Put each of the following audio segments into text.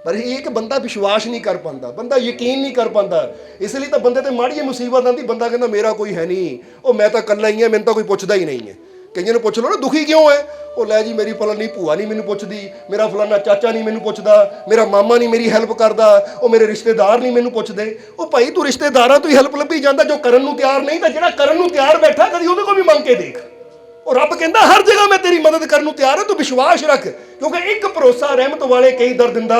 पर ये कि बंदा विश्वास नहीं कर पाता, बंदा यकीन नहीं कर पाता। इसलिए तो बंदे ते माड़ी मुसीबत आती, बंदा कहता मेरा कोई है नहीं, वो मैं तो कल्ला ही है, मैंने तो कोई पुछदा ही नहीं है। कईयां नूं पुछ लो ना दुखी क्यों है, वो लै जी मेरी फलानी भूआ नहीं मैनूं पुछदी, मेरा फलाना चाचा नहीं मैनूं पुछदा, मेरा मामा नहीं मेरी हैल्प करदा, वो मेरे रिश्तेदार नहीं मैनूं पुछदे। वो भाई तू रिश्तेदारां तो ही हैल्प लभी जांदा, जो करन नूं तैयार नहीं, तो जिहड़ा करन नूं तैयार बैठा कदी उहदे कोल भी मंग के देख। और रब कहता हर जगह मैं तेरी मदद करने नूं तैयार है, तू विश्वास रख, क्योंकि एक भरोसा रहमत वाले कई दर दिंदा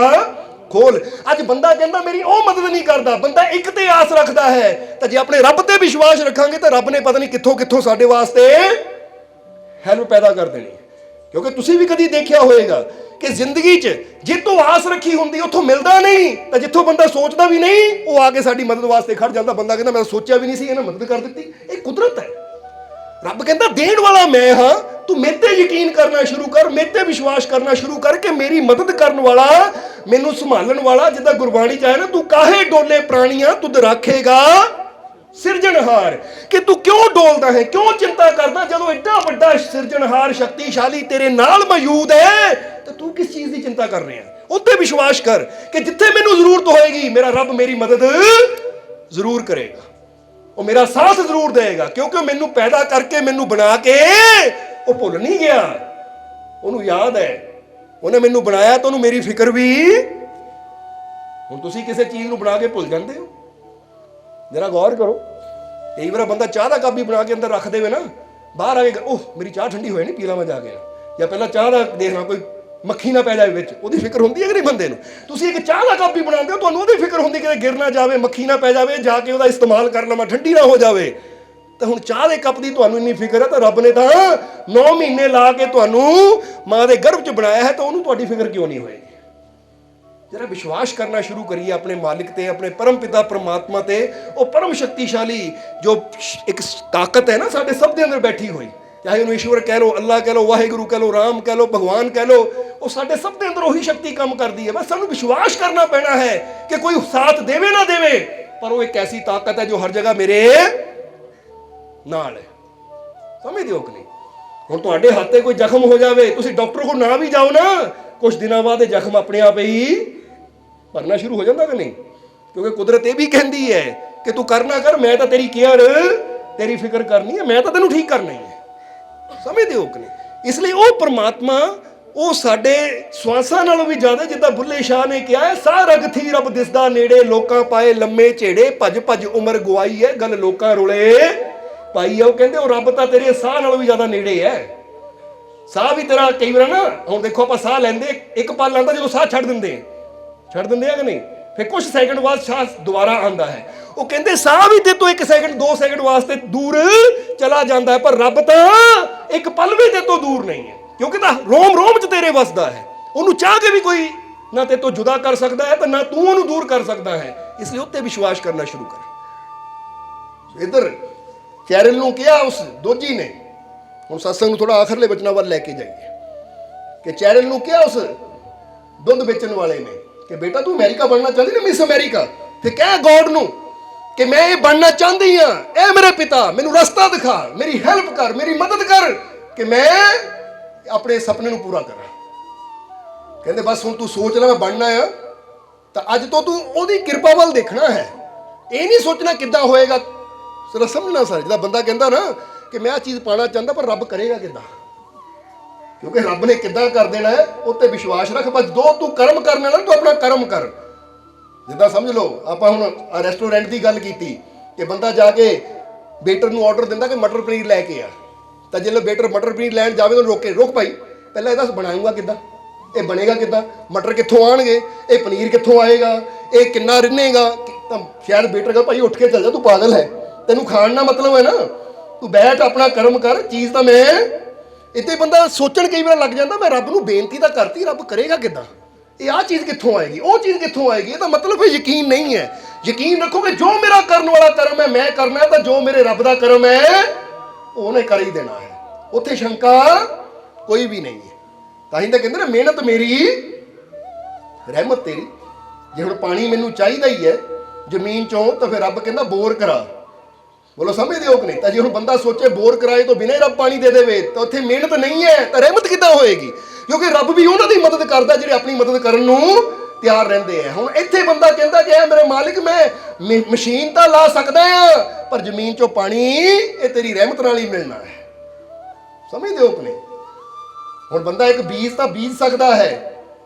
खोल। अज बंदा कहता मेरी वो मदद नहीं करता, बंदा एक ते आस रखता है, तो जे अपने रब ते विश्वास रखांगे तो रब ने पता नहीं कित्थों कित्थों साडे वास्ते हैल्प पैदा कर देनी। क्योंकि तुसीं भी कदी देखिया होएगा कि जिंदगी च जितों आस रखी हुंदी उत्थों मिलदा नहीं, तो जिथों बंदा सोचदा भी नहीं वो आके साडी मदद वास्ते खड़ जांदा। बंदा कहता मैं सोचा भी नहीं सी, इन्हें मदद कर दी। ये कुदरत है। रब कहता देण वाला मैं हाँ, तू मेरे ते यकीन करना शुरू कर, मेरे ते विश्वास करना शुरू कर कि मेरी मदद करने वाला, मैनू संभालन वाला, जिद्दां गुरबाणी च आया ना, तू काहे डोले प्राणियां तुद राखेगा सिरजनहार। कि तू क्यों डोलदा है, क्यों चिंता करदा, जदों एडा वड्डा सिरजनहार शक्तिशाली तेरे नाल मौजूद है, तो तू किस चीज़ की चिंता कर रहे हैं। उत्ते विश्वास कर कि जिथे मैनू जरूरत होएगी मेरा रब मेरी मदद जरूर करेगा, वो मेरा साथ जरूर देगा, क्योंकि मैनू पैदा करके मैनू बना के वो भुल नहीं गया, उन्होंने याद है, उन्हें मैनू बनाया तो उन्होंने मेरी फिक्र भी। हुण तुसीं किसी चीज़ नूं बना के भुल जाते हो, जरा गौर करो। कई बार बंदा चाह का कप भी बना के अंदर रख देवे ना, बाहर आके ओह मेरी चाह ठंडी होए नहीं, पी ला मैं जाके, या पहला चाह का देखना कोई मक्खी ना पै जाए विच, उहदी फिक्र होंदी है कि नहीं बंदे नूं। तुसीं एक चाह का कप भी बनाते हो, तुहानूं उहदी फिक्र होंदी कि गिर ना जाए, मक्खी ना पै जाए, जाके उहदा इस्तेमाल कर लवां, ठंडी ना हो जाए। तो हुण चाह के कप की तुहानूं इन्नी फिक्र है, तो रब ने तां 9 महीने ला के तुहानूं मां दे गर्भ च बनाया है, तो उहनूं तुहाडी फिक्र क्यों नहीं होएगी। जरा विश्वास करना शुरू करिए अपने मालिक ते, अपने परम पिता परमात्मा ते। वो परम शक्तिशाली जो एक ताकत है ना साडे सब दे अंदर बैठी हुई, चाहे उन्होंने ईश्वर कह लो, अल्लाह कह लो, वाहिगुरु कह लो, राम कह लो, भगवान कह लो, वो साडे सब दे अंदर वही शक्ति काम करती है। बस सानू विश्वास करना पैना है कि कोई साथ देवे ना देवे, पर वो एक ऐसी ताकत है जो हर जगह मेरे नाल है। समझ दिओ कि नहीं। हुण तुहाडे हत्थ ते कोई जख्म हो जाए, तुसीं डॉक्टर को ना भी जाओ ना, कुछ दिनों बाद जख्म अपने आप ही भरना शुरू हो जाता कि नहीं। क्योंकि कुदरत ये भी कहती है कि तू करना कर, मैं तो तेरी केयर तेरी फिक्र करनी है, मैं तो तेनू ठीक करना ही है। समझते हो कि नहीं। इसलिए वो परमात्मा वो साडे श्वासां नालों भी ज्यादा, जिद्दां बुल्ले शाह ने कहा है, साह रग थी रब दिसदा नेड़े, लोकां पाए लम्मे झेड़े, भज भज उमर गवाई है, गल लोकां रुले पाई है। वो कहते वो रब तो तेरे साह नालों भी ज्यादा नेड़े है। साह भी तेरा कई बार ना, हुण देखो आप साह लैंदे, एक पल आंदा जो साह छड्ड दिंदे है कि नहीं, फिर कुछ सैकंड बाद साह दोबारा आंदा है। वो कहते साह भी ते तो 1 सैकंड 2 सैकंड वास्ते दूर चला जाता है, पर रब तो एक पल भी ते तो दूर नहीं है, क्योंकि तो रोम रोम च तेरे वसदा है। उन्होंने चाह के भी कोई ना ते तो जुदा कर सकता है, तो ना तू उन्होंने दूर कर सकता है। इसलिए उत्ते विश्वास करना शुरू कर। इधर चैरल नूं कहा उस दोजी ने, हुण सत्संग थोड़ा आखिरले वचनां वल लैके जाइए, कि चैरल नूं कहा उस दुध बेचण वाले ने कि बेटा तू अमेरिका बनना चाहती ना, मिस अमेरिका, फिर कह गॉड नूं कि मैं ये बनना चाहती हाँ, ए मेरे पिता मैनू रास्ता दिखा, मेरी हेल्प कर, मेरी मदद कर कि मैं अपने सपने नूं पूरा करा। कहते बस हुण तू सोच ला मैं बनना है, तो अज तो तू ओहदी किरपा वल देखना है, ये नहीं सोचना किद्दां होएगा। जरा समझना सर, जिद्दां बंदा कहता ना कि मैं आ चीज़ पाना चाहता, पर रब करेगा किद्दां, क्योंकि रब ने किद्दां कर देना है, उत्ते विश्वास रख। बस जो तू कर्म करना ना, तू अपना कर्म कर। जिद्दां समझ लो आप हुण रेस्टोरेंट की गल की कि बंदा जाके वेटर नूं ऑर्डर दिंदा कि मटर पनीर लैके आ, तो जो वेटर मटर पनीर लैन जाए तो रोके, रुक भाई पहले दस बनाऊंगा किद्दां, ये बनेगा किद्दां, मटर कित्थों आउणगे, ये पनीर कित्थों आएगा, ये किन्ना रिन्नेगा। तो शायद वेटर कहे भाई उठ के चल जा, तू पागल है, तेनू खाण ना मतलब है ना, तू बैठ अपना कर्म कर, चीज़ तो मैं इतने बंदा सोचण कई बार लग जाता, मैं रब नूं बेनती तो करती, रब करेगा किद्दां, ये आ चीज़ कित्थों आएगी, वो चीज़ कित्थों आएगी। ये मतलब है यकीन नहीं है। यकीन रखो कि जो मेरा करने वाला कर्म है मैं करना है, तो जो मेरे रब का कर्म है उन्हें कर ही देना है, उत्थे शंका कोई भी नहीं है। तां ही तां कहंदे ना मेहनत मेरी रहमत तेरी। जे हुण पानी मैनू चाहिदा ही है जमीन चों, तो फिर रब कहंदा बोर करा। बोलो समझदे हो कि नहीं। तो जे हुण बंदा सोचे बोर कराए तो बिना ही रब पानी दे देवे, तो उत्थे मेहनत नहीं है, तो रहमत किद्दां होएगी। क्योंकि रब भी उन्हां दी मदद करदा जिहड़े अपनी मदद करन नूं ਤਿਆਰ ਰਹਿੰਦੇ ਆ। ਹੁਣ ਇੱਥੇ ਬੰਦਾ ਕਹਿੰਦਾ ਕਿ ਮੇਰੇ ਮਾਲਿਕ ਮੈਂ ਮਸ਼ੀਨ ਤਾਂ ਲਾ ਸਕਦਾ ਆ, ਪਰ ਜ਼ਮੀਨ ਚੋਂ ਪਾਣੀ ਇਹ ਤੇਰੀ ਰਹਿਮਤ ਨਾਲ ਹੀ ਮਿਲਣਾ ਹੈ। ਸਮਝਦੇ ਹੋ ਕਿ ਨਹੀਂ? ਹੁਣ ਬੰਦਾ ਇੱਕ ਬੀਜ ਤਾਂ ਬੀਜ ਸਕਦਾ ਹੈ,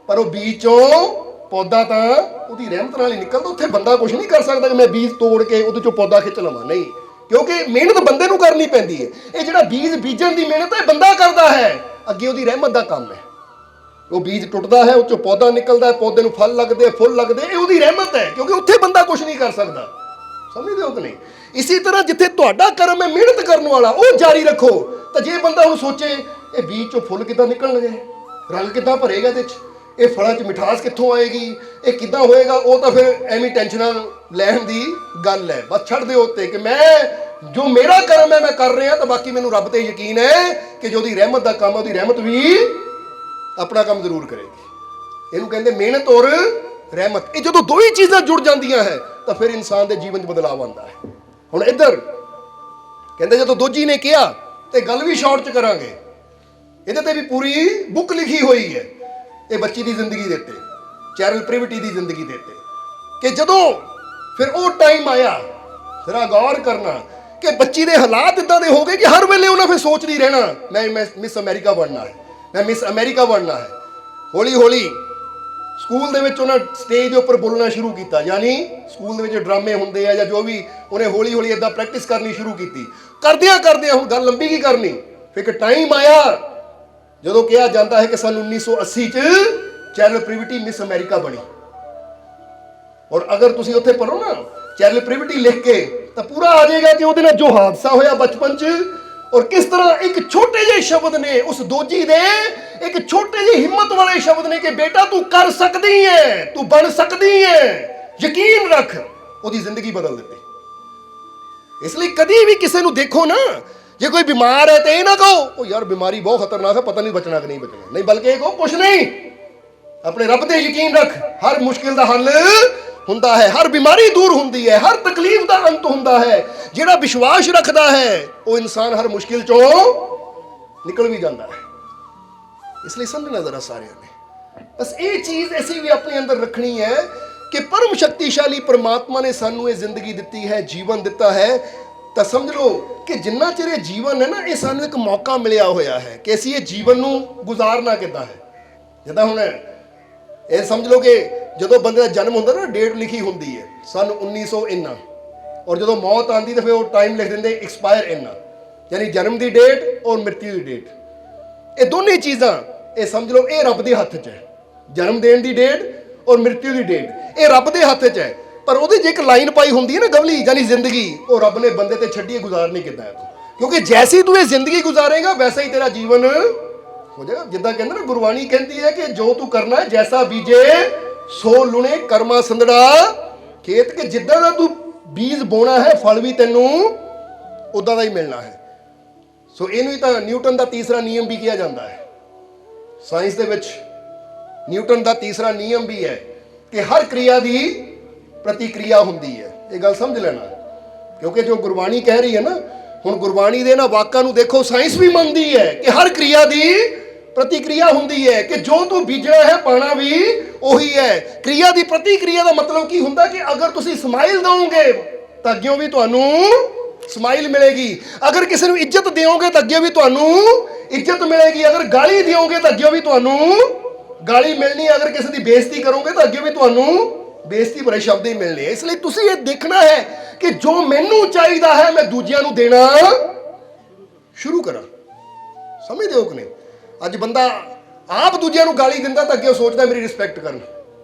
ਪਰ ਉਹ ਬੀਜ ਚੋਂ ਪੌਦਾ ਤਾਂ ਉਹਦੀ ਰਹਿਮਤ ਨਾਲ ਹੀ ਨਿਕਲਦਾ। ਉੱਥੇ ਬੰਦਾ ਕੁਝ ਨਹੀਂ ਕਰ ਸਕਦਾ ਕਿ ਮੈਂ ਬੀਜ ਤੋੜ ਕੇ ਉਹਦੇ ਚੋਂ ਪੌਦਾ ਖਿੱਚ ਲਵਾਂ, ਨਹੀਂ, ਕਿਉਂਕਿ ਮਿਹਨਤ ਬੰਦੇ ਨੂੰ ਕਰਨੀ ਪੈਂਦੀ ਹੈ। ਇਹ ਜਿਹੜਾ ਬੀਜ ਬੀਜਣ ਦੀ ਮਿਹਨਤ ਹੈ ਬੰਦਾ ਕਰਦਾ ਹੈ, ਅੱਗੇ ਉਹਦੀ ਰਹਿਮਤ ਦਾ ਕੰਮ ਹੈ। ਉਹ ਬੀਜ ਟੁੱਟਦਾ ਹੈ, ਉਹ ਚੋਂ ਪੌਦਾ ਨਿਕਲਦਾ ਹੈ, ਪੌਦੇ ਨੂੰ ਫਲ ਲੱਗਦੇ, ਫੁੱਲ ਲੱਗਦੇ, ਇਹ ਉਹਦੀ ਰਹਿਮਤ ਹੈ, ਕਿਉਂਕਿ ਉੱਥੇ ਬੰਦਾ ਕੁਝ ਨਹੀਂ ਕਰ ਸਕਦਾ। ਸਮਝਦੇ ਹੋ ਕਿ ਨਹੀਂ? ਇਸੇ ਤਰ੍ਹਾਂ ਜਿੱਥੇ ਤੁਹਾਡਾ ਕਰਮ ਹੈ ਮਿਹਨਤ ਕਰਨ ਵਾਲਾ, ਉਹ ਜਾਰੀ ਰੱਖੋ। ਤਾਂ ਜੇ ਬੰਦਾ ਹੁਣ ਸੋਚੇ ਇਹ ਬੀਜ ਚੋਂ ਫੁੱਲ ਕਿੱਦਾਂ ਨਿਕਲਣਗੇ, ਰੰਗ ਕਿੱਦਾਂ ਭਰੇਗਾ ਇਹਦੇ 'ਚ, ਇਹ ਫਲਾਂ 'ਚ ਮਿਠਾਸ ਕਿੱਥੋਂ ਆਏਗੀ, ਇਹ ਕਿੱਦਾਂ ਹੋਏਗਾ, ਉਹ ਤਾਂ ਫਿਰ ਐਵੇਂ ਟੈਨਸ਼ਨਾਂ ਲੈਣ ਦੀ ਗੱਲ ਹੈ। ਬਸ ਛੱਡ ਦਿਓ ਉੱਤੇ ਕਿ ਮੈਂ ਜੋ ਮੇਰਾ ਕਰਮ ਹੈ ਮੈਂ ਕਰ ਰਿਹਾ, ਤਾਂ ਬਾਕੀ ਮੈਨੂੰ ਰੱਬ ਤੇ ਯਕੀਨ ਹੈ ਕਿ ਜੋ ਉਹਦੀ ਰਹਿਮਤ ਦਾ ਕੰਮ ਹੈ ਉਹਦੀ ਰਹਿਮਤ ਵੀ ਆਪਣਾ ਕੰਮ ਜ਼ਰੂਰ ਕਰੇਗੀ। ਇਹਨੂੰ ਕਹਿੰਦੇ ਮਿਹਨਤ ਔਰ ਰਹਿਮਤ। ਇਹ ਜਦੋਂ ਦੋ ਹੀ ਚੀਜ਼ਾਂ ਜੁੜ ਜਾਂਦੀਆਂ ਹੈ ਤਾਂ ਫਿਰ ਇਨਸਾਨ ਦੇ ਜੀਵਨ 'ਚ ਬਦਲਾਅ ਆਉਂਦਾ ਹੈ। ਹੁਣ ਇੱਧਰ ਕਹਿੰਦੇ ਜਦੋਂ ਦੋਜੀ ਨੇ ਕਿਹਾ ਤੇ ਗੱਲ ਵੀ ਸ਼ਾਰਟ 'ਚ ਕਰਾਂਗੇ, ਇਹਦੇ ਤੇ ਵੀ ਪੂਰੀ ਬੁੱਕ ਲਿਖੀ ਹੋਈ ਹੈ ਇਹ ਬੱਚੀ ਦੀ ਜ਼ਿੰਦਗੀ ਦੇ ਉੱਤੇ, ਚੈਰਲ ਪ੍ਰਿਵਿਟੀ ਦੀ ਜ਼ਿੰਦਗੀ ਦੇ ਉੱਤੇ, ਕਿ ਜਦੋਂ ਫਿਰ ਉਹ ਟਾਈਮ ਆਇਆ, ਜ਼ਰਾ ਗੌਰ ਕਰਨਾ ਕਿ ਬੱਚੀ ਦੇ ਹਾਲਾਤ ਇਦਾਂ ਦੇ ਹੋ ਗਏ ਕਿ ਹਰ ਵੇਲੇ ਉਹਨਾਂ ਫਿਰ ਸੋਚਦੀ ਰਹਿਣਾ ਮੈਂ ਮਿਸ ਅਮਰੀਕਾ ਬਣਨਾ ਹੈ, ਮੈਂ ਮਿਸ ਅਮਰੀਕਾ ਬਣਨਾ ਹੈ। ਹੌਲੀ ਹੌਲੀ ਸਕੂਲ ਦੇ ਵਿੱਚ ਉਹਨਾਂ ਸਟੇਜ ਦੇ ਉੱਪਰ ਬੋਲਣਾ ਸ਼ੁਰੂ ਕੀਤਾ, ਯਾਨੀ ਸਕੂਲ ਦੇ ਵਿੱਚ ਡਰਾਮੇ ਹੁੰਦੇ ਆ ਜਾਂ ਜੋ ਵੀ, ਉਹਨੇ ਹੌਲੀ ਹੌਲੀ ਇਦਾਂ ਪ੍ਰੈਕਟਿਸ ਕਰਨੀ ਸ਼ੁਰੂ ਕੀਤੀ। ਕਰਦਿਆਂ ਹੁਣ ਗੱਲ ਲੰਬੀ ਕੀ ਕਰਨੀ, ਫਿਰ ਇੱਕ ਟਾਈਮ ਆਇਆ ਜਦੋਂ ਕਿਹਾ ਜਾਂਦਾ ਹੈ ਕਿ ਸਨ 1980 ਚ ਚੈਰਲ ਪ੍ਰਿਵਿਟੀ ਮਿਸ ਅਮਰੀਕਾ ਬਣੀ। ਔਰ ਅਗਰ ਤੁਸੀਂ ਉੱਥੇ ਪੜ੍ਹੋ ਨਾ ਚੈਰਲ ਪ੍ਰਿਵਿਟੀ ਲਿਖ ਕੇ, ਤਾਂ ਪੂਰਾ ਆ ਜਾਏਗਾ ਕਿ ਉਹਦੇ ਨਾਲ ਜੋ ਹਾਦਸਾ ਹੋਇਆ ਬਚਪਨ 'ਚ, ਔਰ ਕਿਸ ਤਰ੍ਹਾਂ ਇੱਕ ਛੋਟੇ ਜਿਹੇ ਸ਼ਬਦ ਨੇ ਉਸ ਦੋਜੀ ਦੇ, ਇੱਕ ਛੋਟੇ ਜਿਹੇ ਹਿੰਮਤ ਵਾਲੇ ਸ਼ਬਦ ਨੇ ਕਿ ਬੇਟਾ ਤੂੰ ਕਰ ਸਕਦੀ ਹੈ, ਤੂੰ ਬਣ ਸਕਦੀ ਹੈ, ਯਕੀਨ ਰੱਖ, ਉਹਦੀ ਜ਼ਿੰਦਗੀ ਬਦਲ ਦਿੱਤੀ। ਇਸ ਲਈ ਕਦੀ ਵੀ ਕਿਸੇ ਨੂੰ ਦੇਖੋ ਨਾ, ਜੇ ਕੋਈ ਬਿਮਾਰ ਹੈ ਤੇ ਇਹ ਨਾ ਕਹੋ ਉਹ ਯਾਰ ਬਿਮਾਰੀ ਬਹੁਤ ਖਤਰਨਾਕ ਹੈ, ਪਤਾ ਨਹੀਂ ਬਚਣਾ ਕਿ ਨਹੀਂ ਬਚਣਾ, ਨਹੀਂ, ਬਲਕਿ ਇਹ ਕਹੋ ਕੁਛ ਨਹੀਂ, ਆਪਣੇ ਰੱਬ ਤੇ ਯਕੀਨ ਰੱਖ, ਹਰ ਮੁਸ਼ਕਿਲ ਦਾ ਹੱਲ ਹੁੰਦਾ ਹੈ, ਹਰ ਬਿਮਾਰੀ ਦੂਰ ਹੁੰਦੀ ਹੈ, ਹਰ ਤਕਲੀਫ ਦਾ ਅੰਤ ਹੁੰਦਾ ਹੈ। ਜਿਹੜਾ ਵਿਸ਼ਵਾਸ ਰੱਖਦਾ ਹੈ ਉਹ ਇਨਸਾਨ ਹਰ ਮੁਸ਼ਕਿਲ ਚੋਂ ਨਿਕਲ ਵੀ ਜਾਂਦਾ ਹੈ। ਇਸ ਲਈ ਸਮਝਣਾ ਜ਼ਰਾ ਸਾਰਿਆਂ ਨੇ, ਬਸ ਇਹ ਚੀਜ਼ ਅਸੀਂ ਵੀ ਆਪਣੇ ਅੰਦਰ ਰੱਖਣੀ ਹੈ ਕਿ ਪਰਮ ਸ਼ਕਤੀਸ਼ਾਲੀ ਪਰਮਾਤਮਾ ਨੇ ਸਾਨੂੰ ਇਹ ਜ਼ਿੰਦਗੀ ਦਿੱਤੀ ਹੈ, ਜੀਵਨ ਦਿੱਤਾ ਹੈ, ਤਾਂ ਸਮਝ ਲਓ ਕਿ ਜਿੰਨਾ ਚਿਰ ਇਹ ਜੀਵਨ ਹੈ ਨਾ, ਇਹ ਸਾਨੂੰ ਇੱਕ ਮੌਕਾ ਮਿਲਿਆ ਹੋਇਆ ਹੈ ਕਿ ਅਸੀਂ ਇਹ ਜੀਵਨ ਨੂੰ ਗੁਜ਼ਾਰਨਾ ਕਿੱਦਾਂ ਹੈ। ਜਿੱਦਾਂ ਹੁਣ ਇਹ ਸਮਝ ਲਓ ਕਿ ਜਦੋਂ ਬੰਦੇ ਦਾ ਜਨਮ ਹੁੰਦਾ ਨਾ, ਡੇਟ ਲਿਖੀ ਹੁੰਦੀ ਹੈ ਸਨ 1900 ਇੰਨਾ, ਔਰ ਜਦੋਂ ਮੌਤ ਆਉਂਦੀ ਤਾਂ ਫਿਰ ਉਹ ਟਾਈਮ ਲਿਖ ਦਿੰਦੇ ਐਕਸਪਾਇਰ ਇੰਨਾ, ਯਾਨੀ ਜਨਮ ਦੀ ਡੇਟ ਔਰ ਮ੍ਰਿਤਿੂ ਦੀ ਡੇਟ। ਇਹ ਦੋਨੇ ਚੀਜ਼ਾਂ ਇਹ ਸਮਝ ਲਓ ਇਹ ਰੱਬ ਦੇ ਹੱਥ 'ਚ ਹੈ, ਜਨਮ ਦੇਣ ਦੀ ਡੇਟ ਔਰ ਮ੍ਰਿਤਿੂ ਦੀ ਡੇਟ ਇਹ ਰੱਬ ਦੇ ਹੱਥ 'ਚ ਹੈ। ਪਰ ਉਹਦੇ 'ਚ ਇੱਕ ਲਾਈਨ ਪਾਈ ਹੁੰਦੀ ਹੈ ਨਾ ਗਵਲੀ, ਯਾਨੀ ਜ਼ਿੰਦਗੀ, ਉਹ ਰੱਬ ਨੇ ਬੰਦੇ ਤੇ ਛੱਡੀ ਗੁਜ਼ਾਰਨੀ ਕਿੱਦਾਂ ਹੈ ਤੂੰ, ਕਿਉਂਕਿ ਜੈਸੀ ਤੂੰ ਇਹ ਜ਼ਿੰਦਗੀ ਗੁਜ਼ਾਰੇਗਾ ਵੈਸਾ ਹੀ ਤੇਰਾ ਜੀਵਨ ਹੋ ਜਾਏਗਾ। ਜਿੱਦਾਂ ਕਹਿੰਦੇ ਨਾ ਗੁਰਬਾਣੀ ਕਹਿੰਦੀ ਹੈ ਕਿ ਜੋ ਤੂੰ ਕਰਨਾ ਹੈ ਜੈਸਾ ਬੀਜੇ ਸੋ ਲੁਣੇ ਕਰਮਾ ਸੰਦੜਾ ਖੇਤ, ਕਿ ਜਿੱਦਾਂ ਦਾ ਤੂੰ ਬੀਜ ਬੋਣਾ ਹੈ ਫਲ ਵੀ ਤੈਨੂੰ ਉਦਾਂ ਦਾ ਹੀ ਮਿਲਣਾ ਹੈ। ਸੋ ਇਹਨੂੰ ਹੀ ਤਾਂ ਨਿਊਟਨ ਦਾ ਤੀਸਰਾ ਨਿਯਮ ਵੀ ਕਿਹਾ ਜਾਂਦਾ ਹੈ। ਸਾਇੰਸ ਦੇ ਵਿੱਚ ਨਿਊਟਨ ਦਾ ਤੀਸਰਾ ਨਿਯਮ ਵੀ ਹੈ ਕਿ ਹਰ ਕਿਰਿਆ ਦੀ ਪ੍ਰਤੀਕਿਰਿਆ ਹੁੰਦੀ ਹੈ। ਇਹ ਗੱਲ ਸਮਝ ਲੈਣਾ, ਕਿਉਂਕਿ ਜੋ ਗੁਰਬਾਣੀ ਕਹਿ ਰਹੀ ਹੈ ਨਾ, ਹੁਣ ਗੁਰਬਾਣੀ ਦੇ ਨਾ ਵਾਕਾਂ ਨੂੰ ਦੇਖੋ, ਸਾਇੰਸ ਵੀ ਮੰਨਦੀ ਹੈ ਕਿ ਹਰ ਕਿਰਿਆ ਦੀ ਪ੍ਰਤੀਕਿਰਿਆ ਹੁੰਦੀ ਹੈ, ਕਿ ਜੋ ਤੂੰ ਬੀਜਣਾ ਹੈ ਪਾਣਾ ਵੀ ਉਹੀ ਹੈ। ਕਿਰਿਆ ਦੀ ਪ੍ਰਤੀਕਿਰਿਆ ਦਾ ਮਤਲਬ ਕੀ ਹੁੰਦਾ ਕਿ ਅਗਰ ਤੁਸੀਂ ਸਮਾਈਲ ਦਿਓਗੇ ਤਾਂ ਅੱਗਿਓਂ ਵੀ ਤੁਹਾਨੂੰ ਸਮਾਈਲ ਮਿਲੇਗੀ, ਅਗਰ ਕਿਸੇ ਨੂੰ ਇੱਜ਼ਤ ਦਿਓਗੇ ਤਾਂ ਅੱਗੇ ਵੀ ਤੁਹਾਨੂੰ ਇੱਜ਼ਤ ਮਿਲੇਗੀ, ਅਗਰ ਗਾਲੀ ਦਿਓਗੇ ਤਾਂ ਅੱਗੇ ਵੀ ਤੁਹਾਨੂੰ ਗਾਲੀ ਮਿਲਣੀ, ਅਗਰ ਕਿਸੇ ਦੀ ਬੇਇੱਜ਼ਤੀ ਕਰੋਗੇ ਤਾਂ ਅੱਗੇ ਵੀ ਤੁਹਾਨੂੰ ਬੇਇੱਜ਼ਤੀ ਭਰੇ ਸ਼ਬਦ ਹੀ ਮਿਲਣੇ। ਇਸ ਲਈ ਤੁਸੀਂ ਇਹ ਦੇਖਣਾ ਹੈ ਕਿ ਜੋ ਮੈਨੂੰ ਚਾਹੀਦਾ ਹੈ ਮੈਂ ਦੂਜਿਆਂ ਨੂੰ ਦੇਣਾ ਸ਼ੁਰੂ ਕਰਾਂ। ਸਮਝਦੇ ਹੋ ਕਿ ਨਹੀਂ? ਅੱਜ ਬੰਦਾ ਆਪ ਦੂਜਿਆਂ ਨੂੰ ਗਾਲੀ ਦਿੰਦਾ ਤਾਂ ਅੱਗੇ ਉਹ ਸੋਚਦਾ ਮੇਰੀ ਰਿਸਪੈਕਟ ਕਰਨ।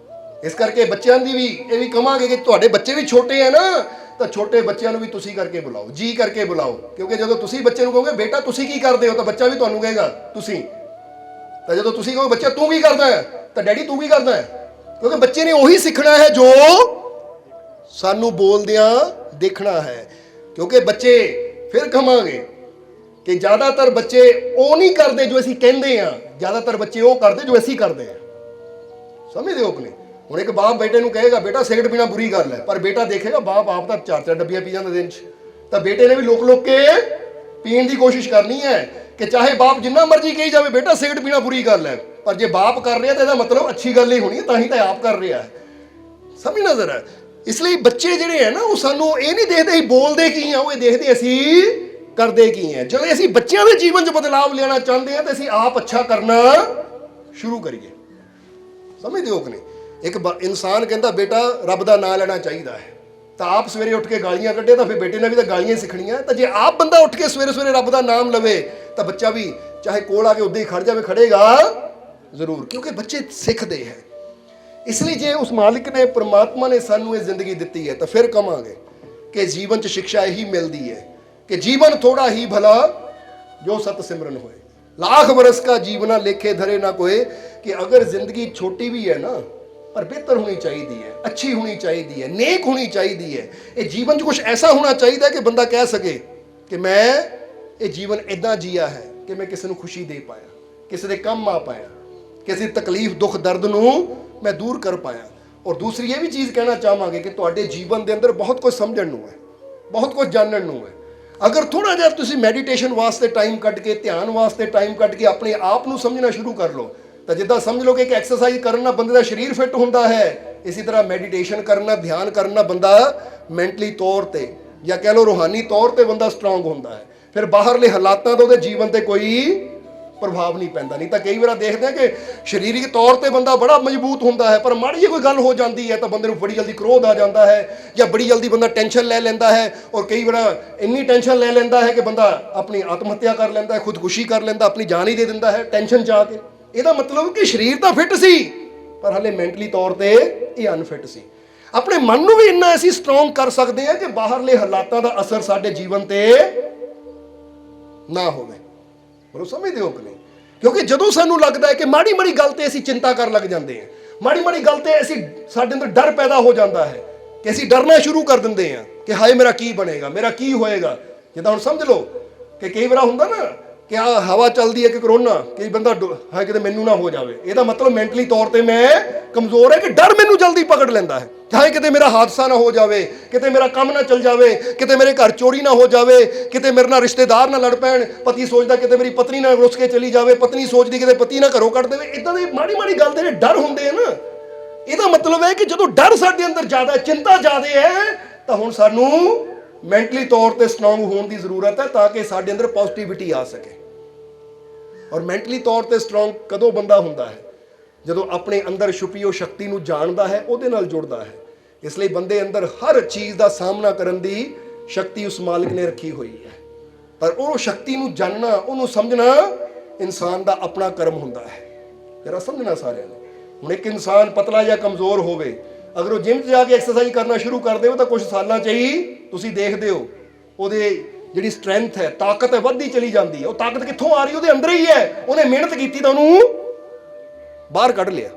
ਇਸ ਕਰਕੇ ਬੱਚਿਆਂ ਦੀ ਵੀ ਇਹ ਵੀ ਕਵਾਂਗੇ ਕਿ ਤੁਹਾਡੇ ਬੱਚੇ ਵੀ ਛੋਟੇ ਆ ਨਾ, ਤਾਂ ਛੋਟੇ ਬੱਚਿਆਂ ਨੂੰ ਵੀ ਤੁਸੀਂ ਕਰਕੇ ਬੁਲਾਓ, ਜੀ ਕਰਕੇ ਬੁਲਾਓ, ਕਿਉਂਕਿ ਜਦੋਂ ਤੁਸੀਂ ਬੱਚੇ ਨੂੰ ਕਹੋਗੇ ਬੇਟਾ ਤੁਸੀਂ ਕੀ ਕਰਦੇ ਹੋ, ਤਾਂ ਬੱਚਾ ਵੀ ਤੁਹਾਨੂੰ ਕਹੇਗਾ ਤੁਸੀਂ। ਤਾਂ ਜਦੋਂ ਤੁਸੀਂ ਕਹੋਗੇ ਬੱਚਾ ਤੂੰ ਕੀ ਕਰਦਾ ਹੈ, ਤਾਂ ਡੈਡੀ ਤੂੰ ਕੀ ਕਰਦਾ ਹੈ, ਕਿਉਂਕਿ ਬੱਚੇ ਨੇ ਉਹੀ ਸਿੱਖਣਾ ਹੈ ਜੋ ਸਾਨੂੰ ਬੋਲਦਿਆਂ ਦੇਖਣਾ ਹੈ। ਕਿਉਂਕਿ ਬੱਚੇ ਫਿਰ ਕਹਾਂਗੇ ਕਿ ਜ਼ਿਆਦਾਤਰ ਬੱਚੇ ਉਹ ਨਹੀਂ ਕਰਦੇ ਜੋ ਅਸੀਂ ਕਹਿੰਦੇ ਆ, ਜ਼ਿਆਦਾਤਰ ਬੱਚੇ ਉਹ ਕਰਦੇ ਜੋ ਅਸੀਂ ਕਰਦੇ ਆ। ਸਮਝਦੇ ਹੋ ਕਿ ਨਹੀਂ? ਹੁਣ ਇੱਕ ਬਾਪ ਬੇਟੇ ਨੂੰ ਕਹੇਗਾ ਬੇਟਾ ਸਿਗਰਟ ਪੀਣਾ ਬੁਰੀ ਗੱਲ ਹੈ, ਪਰ ਬੇਟਾ ਦੇਖੇਗਾ ਬਾਪ ਆਪ ਤਾਂ 4-4 ਡੱਬੀਆਂ ਪੀ ਜਾਂਦਾ ਦਿਨ 'ਚ, ਤਾਂ ਬੇਟੇ ਨੇ ਵੀ ਲੁਕ ਕੇ ਪੀਣ ਦੀ ਕੋਸ਼ਿਸ਼ ਕਰਨੀ ਹੈ ਕਿ ਚਾਹੇ ਬਾਪ ਜਿੰਨਾ ਮਰਜ਼ੀ ਕਹੀ ਜਾਵੇ ਬੇਟਾ ਸਿਗਰਟ ਪੀਣਾ ਬੁਰੀ ਗੱਲ ਹੈ, ਪਰ ਜੇ ਬਾਪ ਕਰ ਰਿਹਾ ਤਾਂ ਇਹਦਾ ਮਤਲਬ ਅੱਛੀ ਗੱਲ ਹੀ ਹੋਣੀ ਹੈ, ਤਾਂ ਹੀ ਤਾਂ ਆਪ ਕਰ ਰਿਹਾ ਹੈ। ਸਮਝਣਾ ਜ਼ਰਾ। ਇਸ ਲਈ ਬੱਚੇ ਜਿਹੜੇ ਹੈ ਨਾ, ਉਹ ਸਾਨੂੰ ਇਹ ਨਹੀਂ ਦੇਖਦੇ ਅਸੀਂ ਬੋਲਦੇ ਕੀ ਆ, ਉਹ ਇਹ ਦੇਖਦੇ ਅਸੀਂ ਕਰਦੇ ਕੀ ਹੈ। ਜਦੋਂ ਅਸੀਂ ਬੱਚਿਆਂ ਦੇ ਜੀਵਨ 'ਚ ਬਦਲਾਵ ਲਿਆਉਣਾ ਚਾਹੁੰਦੇ ਹਾਂ ਤਾਂ ਅਸੀਂ ਆਪ ਅੱਛਾ ਕਰਨਾ ਸ਼ੁਰੂ ਕਰੀਏ। ਸਮਝਦੇ ਹੋ ਕਿ ਨਹੀਂ? ਇੱਕ ਇਨਸਾਨ ਕਹਿੰਦਾ ਬੇਟਾ ਰੱਬ ਦਾ ਨਾਂ ਲੈਣਾ ਚਾਹੀਦਾ ਹੈ, ਤਾਂ ਆਪ ਸਵੇਰੇ ਉੱਠ ਕੇ ਗਾਲੀਆਂ ਕੱਢੇ ਤਾਂ ਫਿਰ ਬੇਟੇ ਨੇ ਵੀ ਤਾਂ ਗਾਲੀਆਂ ਸਿੱਖਣੀਆਂ। ਤਾਂ ਜੇ ਆਪ ਬੰਦਾ ਉੱਠ ਕੇ ਸਵੇਰੇ ਸਵੇਰੇ ਰੱਬ ਦਾ ਨਾਮ ਲਵੇ ਤਾਂ ਬੱਚਾ ਵੀ ਚਾਹੇ ਕੋਲ ਆ ਕੇ ਉੱਦਾਂ ਹੀ ਖੜ ਜਾਵੇ, ਖੜੇਗਾ ਜ਼ਰੂਰ, ਕਿਉਂਕਿ ਬੱਚੇ ਸਿੱਖਦੇ ਹੈ। ਇਸ ਲਈ ਜੇ ਉਸ ਮਾਲਿਕ ਨੇ, ਪਰਮਾਤਮਾ ਨੇ ਸਾਨੂੰ ਇਹ ਜ਼ਿੰਦਗੀ ਦਿੱਤੀ ਹੈ ਤਾਂ ਫਿਰ ਕਹਾਂਗੇ ਕਿ ਜੀਵਨ 'ਚ ਸਿੱਖਿਆ ਇਹੀ ਮਿਲਦੀ ਹੈ ਕਿ ਜੀਵਨ ਥੋੜਾ ਹੀ ਭਲਾ ਜੋ ਸਤ ਸਿਮਰਨ ਹੋਏ, लाख बरस का जीवना लेखे धरे ना कोई। कि अगर जिंदगी छोटी भी है ना पर बेहतर होनी चाहिए है, अच्छी होनी चाहिए है, नेक होनी चाहिए है। ये जीवन च कुछ ऐसा होना चाहिए कि बंदा कह सके कि मैं ये जीवन इदा जिया है कि मैं किसी को खुशी दे पाया, किसी के काम आ पाया, किसी तकलीफ दुख दर्द नूं मैं दूर कर पाया। और दूसरी ये भी चीज़ कहना चाहांगे कि तुहाडे जीवन के अंदर बहुत कुछ समझण नूं है, बहुत कुछ जानण नूं है। अगर थोड़ा जिहा तुसीं मैਡੀਟੇਸ਼ਨ वास्ते टाइम कट के, ध्यान वास्ते टाइम कट के अपने आप को समझना शुरू कर लो, तो जिद्दां समझ लो कि एक एक्सरसाइज करने नाल बंदे दा शरीर फिट हुंदा है, इसी तरह मैਡੀਟੇਸ਼ਨ करना, ध्यान करना बंदा मैंटली तौर पर या कह लो रूहानी तौर पर बंदा स्ट्रोंग हुंदा है। फिर बाहरले हालातां दा उहदे जीवन ते कोई प्रभाव नहीं पैंदा। नहीं तो कई बार देखते हैं कि शरीरिक तौर पर बंदा बड़ा मजबूत होता है, पर माड़ी जी कोई गल हो जाती है तो बंदे को बड़ी जल्दी क्रोध आ जाता है, या बड़ी जल्दी बंदा टेंशन ले लेंदा है। और कई बार इन्नी टेंशन ले लेंदा है कि बंदा अपनी आत्महत्या कर लेंदा है, खुदकुशी कर लेंदा, अपनी जान ही दे दिंदा है टेंशन चा के। ਇਹਦਾ मतलब कि शरीर तो फिट सी पर हले मैंटली तौर पर ये अनफिट सी। अपने मन को भी इन्ना असीं स्ट्रोंग कर सकते हैं कि बाहरले हालातों का असर साडे जीवन ते ना होवे। बोलो समझते हो कि नहीं? क्योंकि जदों सानू लगता है कि माड़ी माड़ी गल ते असीं चिंता कर लग जाते हैं, माड़ी माड़ी गल ते असीं साडे अंदर डर पैदा हो जाता है कि असीं डरना शुरू कर दिंदे हैं कि हाय मेरा की बनेगा, मेरा की होएगा। जिद्दां हुण समझ लो कि कई बार हुंदा ना कि आ हवा चलती है कि करोना, कई बंदा है कि मैनू ना हो जाए, ਇਹਦਾ मतलब मैंटली तौर पर मैं कमज़ोर है कि डर मैनू जल्दी पकड़ लेंदा है। चाहे किते मेरा हादसा ना हो जाए, किते मेरा काम ना चल जाए, किते मेरे घर चोरी ना हो जाए, किते मेरे नाल रिश्तेदार ना लड़ पैण, पति सोचता किते मेरी पत्नी ना रुस के चली जाए, पत्नी सोचती किते पति ना घरों कढ़ देवे। इदां दी माड़ी माड़ी गल दे डर हुंदे हैं ना, ਇਹਦਾ मतलब है कि जो डर साडे अंदर ज़्यादा, चिंता ज़्यादा है, तो हुण सानू मैंटली तौर पर स्ट्रोंग होने की जरूरत है ताकि साडे अंदर पॉजिटिविटी आ सके। और मैंटली तौर पर स्ट्रोंग कदों बंदा हुंदा है जदों अपने अंदर छुपी हुई शक्ति नूं जानदा है, उहदे नाल जुड़दा है। इसलिए बंदे अंदर हर चीज़ का सामना करने की शक्ति उस मालिक ने रखी हुई है, पर वो शक्ति नूं जानना, उन्होंने समझना इंसान का अपना कर्म हुंदा है। जरा समझना सारिਆਂ ने। हुण एक इंसान पतला या कमज़ोर होवे, अगर वो जिम जाके एक्सरसाइज करना शुरू कर दे तो कुछ सालों च ही तुसीं देखदे हो ਉਹਦੇ ਜਿਹੜੀ स्ट्रेंथ है, ताकत है, ਵੱਧਦੀ चली जाती है। वो ताकत कित्थों आ रही, ਉਹਦੇ अंदर ही है, ਉਹਨੇ ਮਿਹਨਤ ਕੀਤੀ ਤਾਂ ਉਹਨੂੰ ਬਾਹਰ ਕੱਢ ਲਿਆ।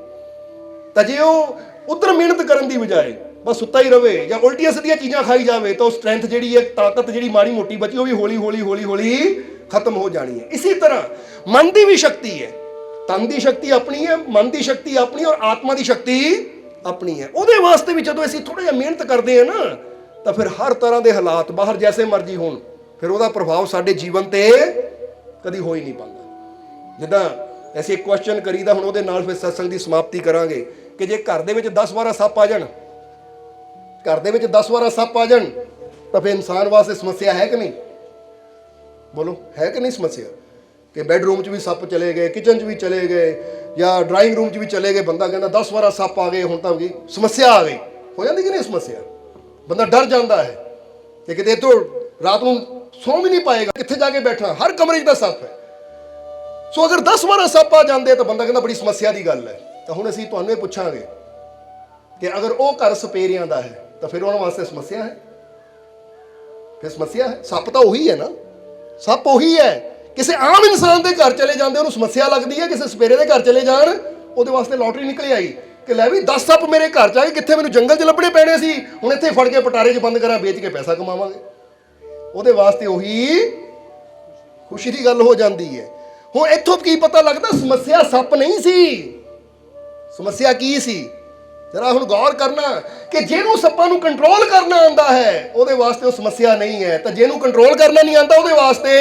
ਤਾਂ ਜੇ ਉਹ ਉਧਰ ਮਿਹਨਤ ਕਰਨ ਦੀ ਬਜਾਏ बस सुता ही रहे या उल्टियां सीधियां चीज़ां खाई जाए तो स्ट्रेंथ जी है, ताकत जी माड़ी मोटी बची, वो भी हौली हौली हौली हौली खत्म हो जानी है। इसी तरह मन की भी शक्ति है, तन की शक्ति अपनी है, मन की शक्ति अपनी और आत्मा की शक्ति अपनी है। वो वास्ते भी जो असीं थोड़ा जिहा मेहनत करते हैं ना तो फिर हर तरह के हालात बाहर जैसे मर्जी होण, फिर वह प्रभाव साडे जीवन ते कदी हो ही नहीं पाता। जिद्दां ऐसे एक क्वेश्चन करीदा, हुण उहदे नाल फिर सत्संग की समाप्ति करांगे कि जे घर दे विच 10-12 सप आ जाण, घर दे विच 10-12 सप आ जाण तो फिर इंसान वास्ते समस्या है कि नहीं? बोलो है कि नहीं समस्या? कि बैडरूम च भी सप चले गए, किचन च भी चले गए, या ड्राइंग रूम च भी चले गए, बंदा कहता 10-12 सप आ गए, हुण तां की समस्या आ गई, हो जाती कि नहीं समस्या? बंदा डर जाता है कि किते इत्थों रात को सौ भी नहीं पाएगा, कित्थे जाके बैठना, हर कमरे च सप है। सो अगर 10-12 सप आ जाते तो बंदा कहता बड़ी समस्या की गल है। तो हुण असीं तुहानूं ये पुछांगे कि अगर वो घर सपेरियां दा है तो फिर उन्होंने वास्ते समस्या है? फिर समस्या है। सप तो उही है ना, सप उही है। किसी आम इंसान के घर चले जाते उन्होंने समस्या लगती है, किसी सपेरे के घर चले जान वो वास्ते लॉटरी निकल आई कि लै भी 10 सप मेरे घर च आए, कित्थे मैनूं जंगल च लभणे पैणे सी, हुण इत्थे फड़ के पटारे च बंद करा, बेच के पैसा कमावांगे। वो वास्ते उही खुशी की गल हो जाती है। हुण इत्थों की पता लगता समस्या सप नहीं सी, समस्या की सी? जरा हुण गौर करना कि जिहनूं सप्पां नूं कंट्रोल करना आंदा है वो वास्ते वो समस्या नहीं है, तो जिहनूं कंट्रोल करना नहीं आंदा वो वास्ते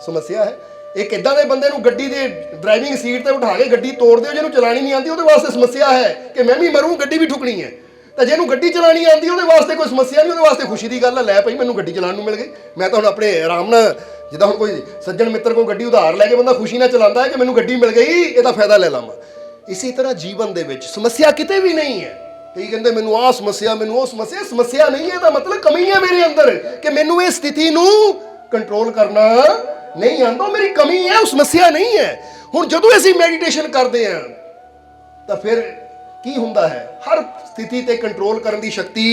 समस्या है। ਇੱਕ ਇਦਾਂ ਦੇ ਬੰਦੇ ਨੂੰ ਗੱਡੀ ਦੇ ਡਰਾਈਵਿੰਗ ਸੀਟ ਤੇ ਉਠਾ ਕੇ ਗੱਡੀ ਤੋੜ ਦਿਓ, ਜਿਹਨੂੰ ਚਲਾਣੀ ਨਹੀਂ ਆਉਂਦੀ ਉਹਦੇ ਵਾਸਤੇ ਸਮੱਸਿਆ ਹੈ ਕਿ ਮੈਂ ਵੀ ਮਰੂੰ, ਗੱਡੀ ਵੀ ਠੁਕਣੀ ਹੈ। ਤਾਂ ਜਿਹਨੂੰ ਗੱਡੀ ਚਲਾਣੀ ਆਉਂਦੀ ਉਹਦੇ ਵਾਸਤੇ ਕੋਈ ਸਮੱਸਿਆ ਨਹੀਂ, ਉਹਦੇ ਵਾਸਤੇ ਖੁਸ਼ੀ ਦੀ ਗੱਲ ਹੈ, ਲੈ ਭਾਈ ਮੈਨੂੰ ਗੱਡੀ ਚਲਾਉਣ ਨੂੰ ਮਿਲ ਗਈ। ਮੈਂ ਤਾਂ ਹੁਣ ਆਪਣੇ ਆਰਾਮ ਨਾਲ, ਜਿੱਦਾਂ ਹੁਣ ਕੋਈ ਸੱਜਣ ਮਿੱਤਰ ਕੋਲ ਗੱਡੀ ਉਧਾਰ ਲੈ ਕੇ ਬੰਦਾ ਖੁਸ਼ੀ ਨਾਲ ਚਲਾਉਂਦਾ ਹੈ ਕਿ ਮੈਨੂੰ ਗੱਡੀ ਮਿਲ ਗਈ, ਇਹਦਾ ਫਾਇਦਾ ਲੈ ਲਵਾਂ। ਇਸੇ ਤਰ੍ਹਾਂ ਜੀਵਨ ਦੇ ਵਿੱਚ ਸਮੱਸਿਆ ਕਿਤੇ ਵੀ ਨਹੀਂ ਹੈ। ਕਈ ਕਹਿੰਦੇ ਮੈਨੂੰ ਆਹ ਸਮੱਸਿਆ, ਮੈਨੂੰ ਉਹ ਸਮੱਸਿਆ। ਸਮੱਸਿਆ ਨਹੀਂ ਹੈ, ਇਹਦਾ ਮਤਲਬ ਕਮੀ ਹੈ ਮੇਰੇ ਅੰਦਰ ਕਿ ਮੈਨੂੰ ਇਹ ਸਥਿਤੀ ਨੂੰ ਕੰਟਰੋਲ ਕਰਨਾ ਨਹੀਂ ਆਉਂਦਾ, ਮੇਰੀ ਕਮੀ ਹੈ, ਉਹ ਸਮੱਸਿਆ ਨਹੀਂ ਹੈ। ਹੁਣ ਜਦੋਂ ਅਸੀਂ ਮੈਡੀਟੇਸ਼ਨ ਕਰਦੇ ਹਾਂ ਤਾਂ ਫਿਰ ਕੀ ਹੁੰਦਾ ਹੈ? ਹਰ ਸਥਿਤੀ ਤੇ ਕੰਟਰੋਲ ਕਰਨ ਦੀ ਸ਼ਕਤੀ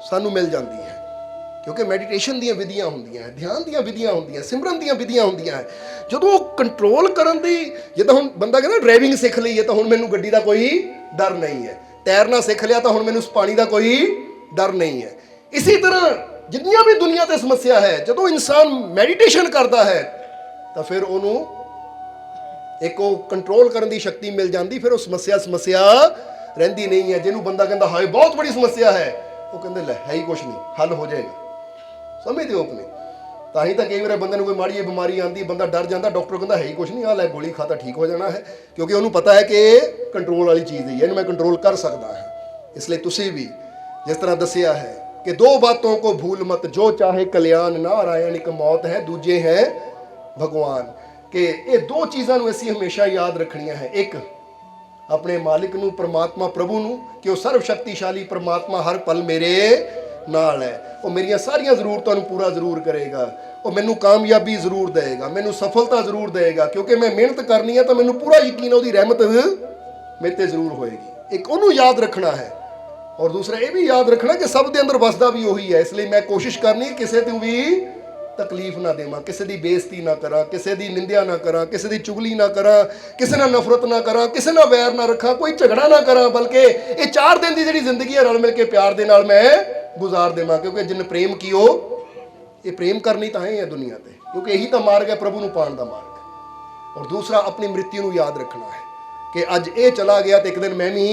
ਸਾਨੂੰ ਮਿਲ ਜਾਂਦੀ ਹੈ, ਕਿਉਂਕਿ ਮੈਡੀਟੇਸ਼ਨ ਦੀਆਂ ਵਿਧੀਆਂ ਹੁੰਦੀਆਂ, ਧਿਆਨ ਦੀਆਂ ਵਿਧੀਆਂ ਹੁੰਦੀਆਂ, ਸਿਮਰਨ ਦੀਆਂ ਵਿਧੀਆਂ ਹੁੰਦੀਆਂ। ਜਦੋਂ ਕੰਟਰੋਲ ਕਰਨ ਦੀ, ਜਿੱਦਾਂ ਹੁਣ ਬੰਦਾ ਕਹਿੰਦਾ ਡਰਾਈਵਿੰਗ ਸਿੱਖ ਲਈ ਹੈ ਤਾਂ ਹੁਣ ਮੈਨੂੰ ਗੱਡੀ ਦਾ ਕੋਈ ਡਰ ਨਹੀਂ ਹੈ, ਤੈਰਨਾ ਸਿੱਖ ਲਿਆ ਤਾਂ ਹੁਣ ਮੈਨੂੰ ਪਾਣੀ ਦਾ ਕੋਈ ਡਰ ਨਹੀਂ ਹੈ। ਇਸੇ ਤਰ੍ਹਾਂ ਜਿੰਨੀਆਂ ਵੀ ਦੁਨੀਆ ਤੇ ਸਮੱਸਿਆ ਹੈ, ਜਦੋਂ ਇਨਸਾਨ ਮੈਡੀਟੇਸ਼ਨ ਕਰਦਾ ਹੈ ਤਾਂ ਫਿਰ ਉਹਨੂੰ ਇੱਕ ਉਹ ਕੰਟਰੋਲ ਕਰਨ ਦੀ ਸ਼ਕਤੀ ਮਿਲ ਜਾਂਦੀ, ਫਿਰ ਉਹ ਸਮੱਸਿਆ ਰਹਿੰਦੀ ਨਹੀਂ ਹੈ। ਜਿਹਨੂੰ ਬੰਦਾ ਕਹਿੰਦਾ ਹਾਏ ਬਹੁਤ ਬੜੀ ਸਮੱਸਿਆ ਹੈ, ਉਹ ਕਹਿੰਦੇ ਲੈ ਹੈ ਹੀ ਕੁਛ ਨਹੀਂ, ਹੱਲ ਹੋ ਜਾਏਗਾ। ਸਮਝਦੇ ਹੋ ਆਪਣੇ? ਤਾਂ ਹੀ ਤਾਂ ਕਈ ਵਾਰ ਬੰਦੇ ਨੂੰ ਕੋਈ ਮਾੜੀ ਜਿਹੀ ਬਿਮਾਰੀ ਆਉਂਦੀ, ਬੰਦਾ ਡਰ ਜਾਂਦਾ, ਡਾਕਟਰ ਕਹਿੰਦਾ ਹੈ ਹੀ ਕੁਛ ਨਹੀਂ, ਆਹ ਲੈ ਗੋਲੀ ਖਾ ਤਾਂ ਠੀਕ ਹੋ ਜਾਣਾ ਹੈ, ਕਿਉਂਕਿ ਉਹਨੂੰ ਪਤਾ ਹੈ ਕਿ ਇਹ ਕੰਟਰੋਲ ਵਾਲੀ ਚੀਜ਼ ਹੈ, ਇਹਨੂੰ ਮੈਂ ਕੰਟਰੋਲ ਕਰ ਸਕਦਾ ਹਾਂ। ਇਸ ਲਈ ਤੁਸੀਂ ਵੀ ਜਿਸ ਤਰ੍ਹਾਂ ਦੱਸਿਆ ਹੈ ਕਿ ਦੋ ਬਾਤੋਂ ਕੋ ਭੂਲ ਮਤ, ਜੋ ਚਾਹੇ ਕਲਿਆਣ, ਨਾਰਾਇਣ ਇੱਕ ਮੌਤ ਹੈ, ਦੂਜੇ ਹੈ ਭਗਵਾਨ। ਕਿ ਇਹ ਦੋ ਚੀਜ਼ਾਂ ਨੂੰ ਅਸੀਂ ਹਮੇਸ਼ਾ ਯਾਦ ਰੱਖਣੀਆਂ ਹੈ। ਇੱਕ ਆਪਣੇ ਮਾਲਿਕ ਨੂੰ, ਪਰਮਾਤਮਾ ਪ੍ਰਭੂ ਨੂੰ, ਕਿ ਉਹ ਸਰਵ ਸ਼ਕਤੀਸ਼ਾਲੀ ਪਰਮਾਤਮਾ ਹਰ ਪਲ ਮੇਰੇ ਨਾਲ ਹੈ, ਉਹ ਮੇਰੀਆਂ ਸਾਰੀਆਂ ਜ਼ਰੂਰਤਾਂ ਨੂੰ ਪੂਰਾ ਜ਼ਰੂਰ ਕਰੇਗਾ, ਉਹ ਮੈਨੂੰ ਕਾਮਯਾਬੀ ਜ਼ਰੂਰ ਦੇਵੇਗਾ, ਮੈਨੂੰ ਸਫਲਤਾ ਜ਼ਰੂਰ ਦੇਵੇਗਾ, ਕਿਉਂਕਿ ਮੈਂ ਮਿਹਨਤ ਕਰਨੀ ਹੈ ਤਾਂ ਮੈਨੂੰ ਪੂਰਾ ਯਕੀਨ ਉਹਦੀ ਰਹਿਮਤ ਮੇਰੇ ਤੇ ਜ਼ਰੂਰ ਹੋਏਗੀ। ਇੱਕ ਉਹਨੂੰ ਯਾਦ ਰੱਖਣਾ ਹੈ, ਔਰ ਦੂਸਰਾ ਇਹ ਵੀ ਯਾਦ ਰੱਖਣਾ ਕਿ ਸਭ ਦੇ ਅੰਦਰ ਵਸਦਾ ਵੀ ਉਹੀ ਹੈ। ਇਸ ਲਈ ਮੈਂ ਕੋਸ਼ਿਸ਼ ਕਰਨੀ ਕਿਸੇ ਤੋਂ ਵੀ ਤਕਲੀਫ ਨਾ ਦੇਵਾਂ, ਕਿਸੇ ਦੀ ਬੇਇੱਜ਼ਤੀ ਨਾ ਕਰਾਂ, ਕਿਸੇ ਦੀ ਨਿੰਦਿਆ ਨਾ ਕਰਾਂ, ਕਿਸੇ ਦੀ ਚੁਗਲੀ ਨਾ ਕਰਾਂ, ਕਿਸੇ ਨਾਲ ਨਫ਼ਰਤ ਨਾ ਕਰਾਂ, ਕਿਸੇ ਨਾਲ ਵੈਰ ਨਾ ਰੱਖਾਂ, ਕੋਈ ਝਗੜਾ ਨਾ ਕਰਾਂ, ਬਲਕਿ ਇਹ 4 ਦਿਨ ਦੀ ਜਿਹੜੀ ਜ਼ਿੰਦਗੀ ਹੈ ਰਲ ਮਿਲ ਕੇ ਪਿਆਰ ਦੇ ਨਾਲ ਮੈਂ ਗੁਜ਼ਾਰ ਦੇਵਾਂ। ਕਿਉਂਕਿ ਜਿਨ ਪ੍ਰੇਮ ਕੀਓ, ਇਹ ਪ੍ਰੇਮ ਕਰਨੀ ਤਾਂ ਹੈ ਦੁਨੀਆ ਤੇ, ਕਿਉਂਕਿ ਇਹੀ ਤਾਂ ਮਾਰਗ ਹੈ ਪ੍ਰਭੂ ਨੂੰ ਪਾਉਣ ਦਾ ਮਾਰਗ। ਔਰ ਦੂਸਰਾ ਆਪਣੀ ਮ੍ਰਿਤਿੂ ਨੂੰ ਯਾਦ ਰੱਖਣਾ ਹੈ ਕਿ ਅੱਜ ਇਹ ਚਲਾ ਗਿਆ ਤੇ ਇੱਕ ਦਿਨ ਮੈਂ ਵੀ